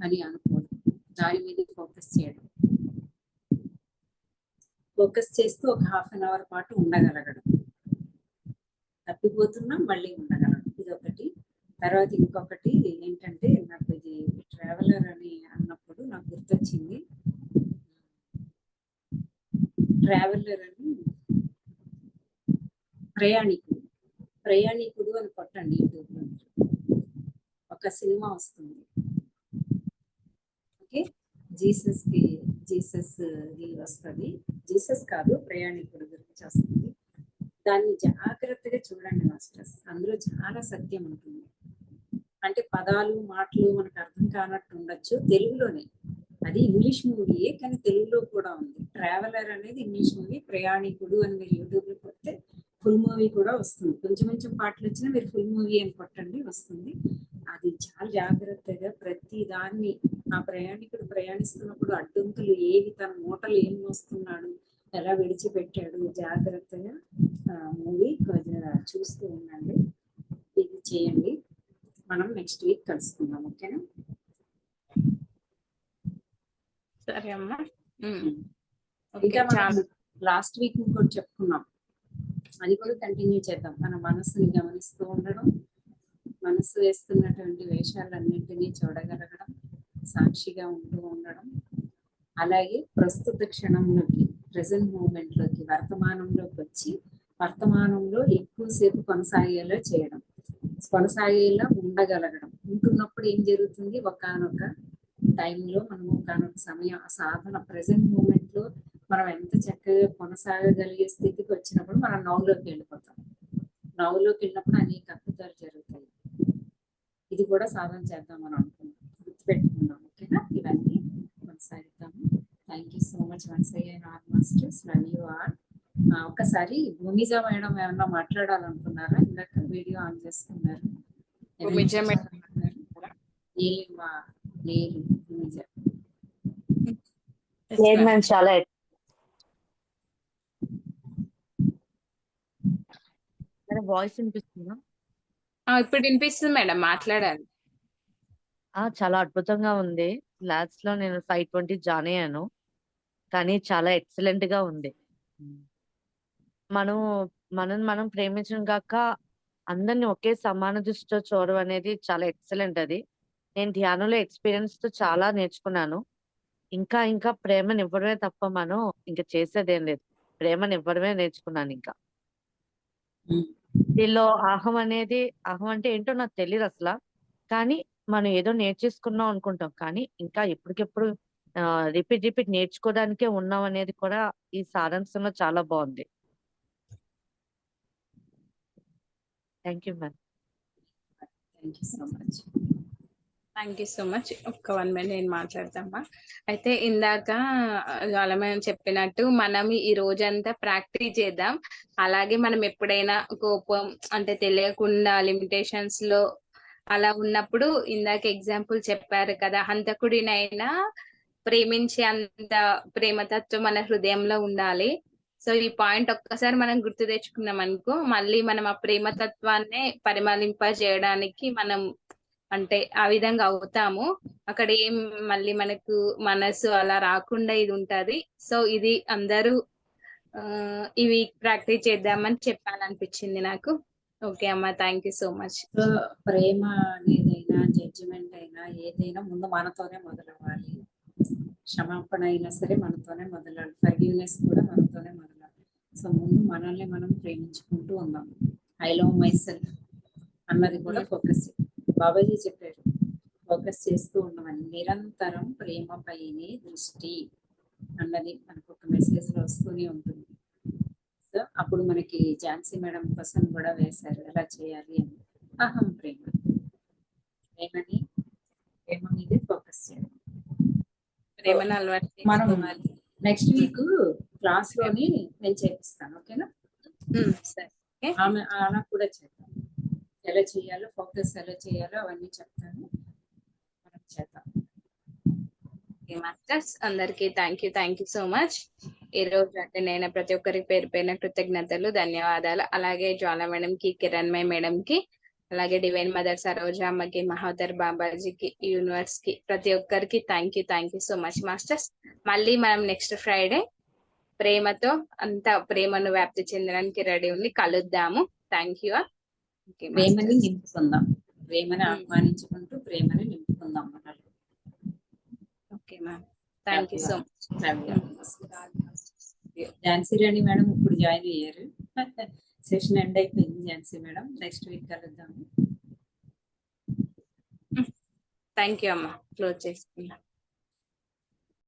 అని అనుకోవడం, దాని మీద ఫోకస్ చేయడం. ఫోకస్ చేస్తూ ఒక ½ అవర్ పాటు ఉండగలగడం. తప్పిపోతున్నా మళ్ళీ ఉండగలగడం, ఇదొకటి. తర్వాత ఇంకొకటి ఏంటంటే, నాకు ఇది ట్రావెలర్ అని అన్నప్పుడు నాకు గుర్తొచ్చింది. ట్రావెలర్ అని ప్రయాణికుడు అని కొట్టండి యూట్యూబ్లో. ఒక సినిమా వస్తుంది, ఓకే, జీసస్ వస్తుంది. జీసస్ కాదు, ప్రయాణికుడు గురించి వస్తుంది. దాన్ని జాగ్రత్తగా చూడండి మాస్టర్స్, అందులో చాలా సత్యం ఉంటుంది. అంటే పదాలు మాటలు మనకు అర్థం కానట్టు ఉండొచ్చు తెలుగులోనే. అది ఇంగ్లీష్ మూవీయే కానీ తెలుగులో కూడా ఉంది. ట్రావెలర్ అనేది ఇంగ్లీష్ మూవీ, ప్రయాణికుడు అని మీరు యూట్యూబ్లో కొడితే ఫుల్ మూవీ కూడా వస్తుంది. కొంచెం కొంచెం పాటలు వచ్చినా మీరు ఫుల్ మూవీ అని కొట్టండి, వస్తుంది. అది చాలా జాగ్రత్తగా ప్రతి దాన్ని, ఆ ప్రయాణికుడు ప్రయాణిస్తున్నప్పుడు అడ్డంకులు ఏవి, తన మూటలు ఏం మోస్తున్నాడు, ఎలా విడిచిపెట్టాడు, జాగ్రత్తగా మూవీ చూస్తూ ఉండండి. ఇది చేయండి. మనం నెక్స్ట్ వీక్ కలుసుకుందాం, ఓకేనా? సరే అమ్మా. ఇంకా మనం లాస్ట్ వీక్ ఇంకోటి చెప్పుకున్నాం, అది కూడా కంటిన్యూ చేద్దాం. మన మనసుని గమనిస్తూ ఉండడం, మనసు వేస్తున్నటువంటి వేషాలన్నింటినీ చూడగలగడం, సాక్షిగా ఉంటూ ఉండడం, అలాగే ప్రస్తుత క్షణంలోకి, ప్రెసెంట్ మూమెంట్ లోకి, వర్తమానంలోకి వచ్చి వర్తమానంలో ఎక్కువసేపు కొనసాగేలా చేయడం, కొనసాగేలా ఉండగలగడం. ఉంటున్నప్పుడు ఏం జరుగుతుంది, ఒకానొక టైంలో మనం ఒకానొక సమయం సాధన ప్రెసెంట్ మూమెంట్ లో మనం ఎంత చక్కగా కొనసాగగలిగే స్థితికి వచ్చినప్పుడు మనం నవ్వులోకి వెళ్ళిపోతాం. నవ్వులోకి వెళ్ళినప్పుడు అనేక అద్భుతాలు జరుగుతాయి. ఇది కూడా సాధన చేద్దామని అనుకున్నాం, గుర్తుపెట్టుకున్నాం, ఓకేనా? ఇవన్నీ కొనసాగిద్దాము. Thank you so much once again all masters, love you all. ఒకసారి భూమిజా మేడం ఏమన్నా మాట్లాడాలనుకున్నారా? ఇందాక వీడియో ఆన్ చేసుకున్నారు. చాలా వాయిస్ వినిపిస్తుందా? ఇప్పుడు వినిపిస్తుంది మేడం, మాట్లాడాలి. చాలా అద్భుతంగా ఉంది. లాస్ట్ లో నేను 5:20 జాయిన్ అయ్యాను, కానీ చాలా ఎక్సలెంట్ గా ఉంది. మనం ప్రేమించడం కాక అందరిని ఒకే సమాన దృష్టితో చూడడం అనేది చాలా ఎక్సలెంట్. అది నేను ధ్యానంలో ఎక్స్పీరియన్స్ తో చాలా నేర్చుకున్నాను. ఇంకా ఇంకా ప్రేమనివ్వడమే తప్ప మనం ఇంకా చేసేదేం లేదు. ప్రేమనివ్వడమే నేర్చుకున్నాను. ఇంకా దీనిలో అహం అంటే ఏంటో నాకు తెలియదు అసలు. కానీ మనం ఏదో నేర్చేసుకున్నాం అనుకుంటాం, కానీ ఇంకా ఎప్పటికెప్పుడు రిపీట్ నేర్చుకోవడానికే ఉన్నాం అనేది కూడా ఈ సారాంశంలో చాలా బాగుంది. Thank you ma'am. Thank you so much. Thank you so much. ఒక్క 1 minute నేను మాట్లాడతామా. అయితే ఇందాక జ్వాలమయం చెప్పినట్టు మనం ఈ రోజంతా ప్రాక్టీస్ చేద్దాం. అలాగే మనం ఎప్పుడైనా కోపం అంటే తెలియకుండా లిమిటేషన్స్ లో అలా ఉన్నప్పుడు, ఇందాక ఎగ్జాంపుల్ చెప్పారు కదా, హంతకుడినైనా ప్రేమించే అంత ప్రేమతత్వం మన హృదయంలో ఉండాలి. సో ఈ పాయింట్ ఒక్కసారి మనం గుర్తు తెచ్చుకున్నాం అనుకో, మళ్ళీ మనం ఆ ప్రేమతత్వాన్నే పరిమళింపజేయడానికి మనం అంటే ఆ విధంగా అవుతాము. అక్కడ ఏం మళ్ళీ మనకు మనసు అలా రాకుండా ఇది ఉంటది. సో ఇది అందరూ ఇవి ప్రాక్టీస్ చేద్దామని చెప్పాలనిపించింది నాకు. ఓకే అమ్మా, thank you so much. So ప్రేమ అనేదైనా, జడ్జిమెంట్ అయినా, ఏదైనా ముందు మనతోనే మొదలవ్వాలి. క్షమాపణ అయినా సరే మనతోనే మొదలవ్వాలి. ఫర్గివ్నెస్ కూడా మనతోనే మొదలవ్వాలి. సో ముందు మనల్ని మనం ప్రేమించుకుంటూ ఉందాం. ఐ లవ్ మై సెల్ఫ్ అన్నది కూడా ఫోకస్. బాబాజీ చెప్పారు, ఫోకస్ చేస్తూ ఉండమని. నిరంతరం ప్రేమపైనే దృష్టి అన్నది మనకు ఒక మెసేజ్ లో వస్తూనే ఉంటుంది. సో అప్పుడు మనకి ఝాన్సీ మేడం క్వశ్చన్ కూడా వేశారు, ఎలా చేయాలి అని. అహం ప్రేమ, ప్రేమ మీదే ఫోకస్ చేయాలి. ప్రేమను అలవాటు మనం నెక్స్ట్ వీక్ క్లాస్ లోని నేను చేపిస్తాను, ఓకేనా? సరే, ఆమె అలా కూడా చేద్దాం. ఎలా చేయాలో, ఫోకస్ ఎలా చేయాలో అవన్నీ చెప్తాను, మనం చేద్దాం. మాస్టర్స్ అందరికి థ్యాంక్ యూ సో మచ్. ఈ రోజు అటెండ్ అయిన ప్రతి ఒక్కరికి పేరు పేరున కృతజ్ఞతలు, ధన్యవాదాలు. అలాగే జ్వాల మేడం కి, కిరణ్మయ్ మేడం కి, అలాగే డివైన్ మదర్ సరోజామ్మకి, మహోదర్ బాబాజీకి, యూనివర్స్ కి, ప్రతి ఒక్కరికి thank you so much masters. మళ్ళీ మనం నెక్స్ట్ ఫ్రైడే ప్రేమతో అంత ప్రేమను వ్యాప్తి చెందడానికి రెడీ ఉండి కలుద్దాము. Thank you. ప్రేమని నింపుకుందాం, ప్రేమని ఆహ్వానించుకుంటూ ప్రేమని నింపుకుందాం మనల్ని. Okay ma'am, thank you so much. Jhansi Rani madam ఇప్పుడు జాయిన్ అయ్యారు. సెషన్ ఎండ్ అయిపోయింది ఝాన్సీ మేడం. నెక్స్ట్ వీక్ కలుద్దాము. థ్యాంక్ యూ అమ్మా, క్లోజ్ చేసుకుందాం.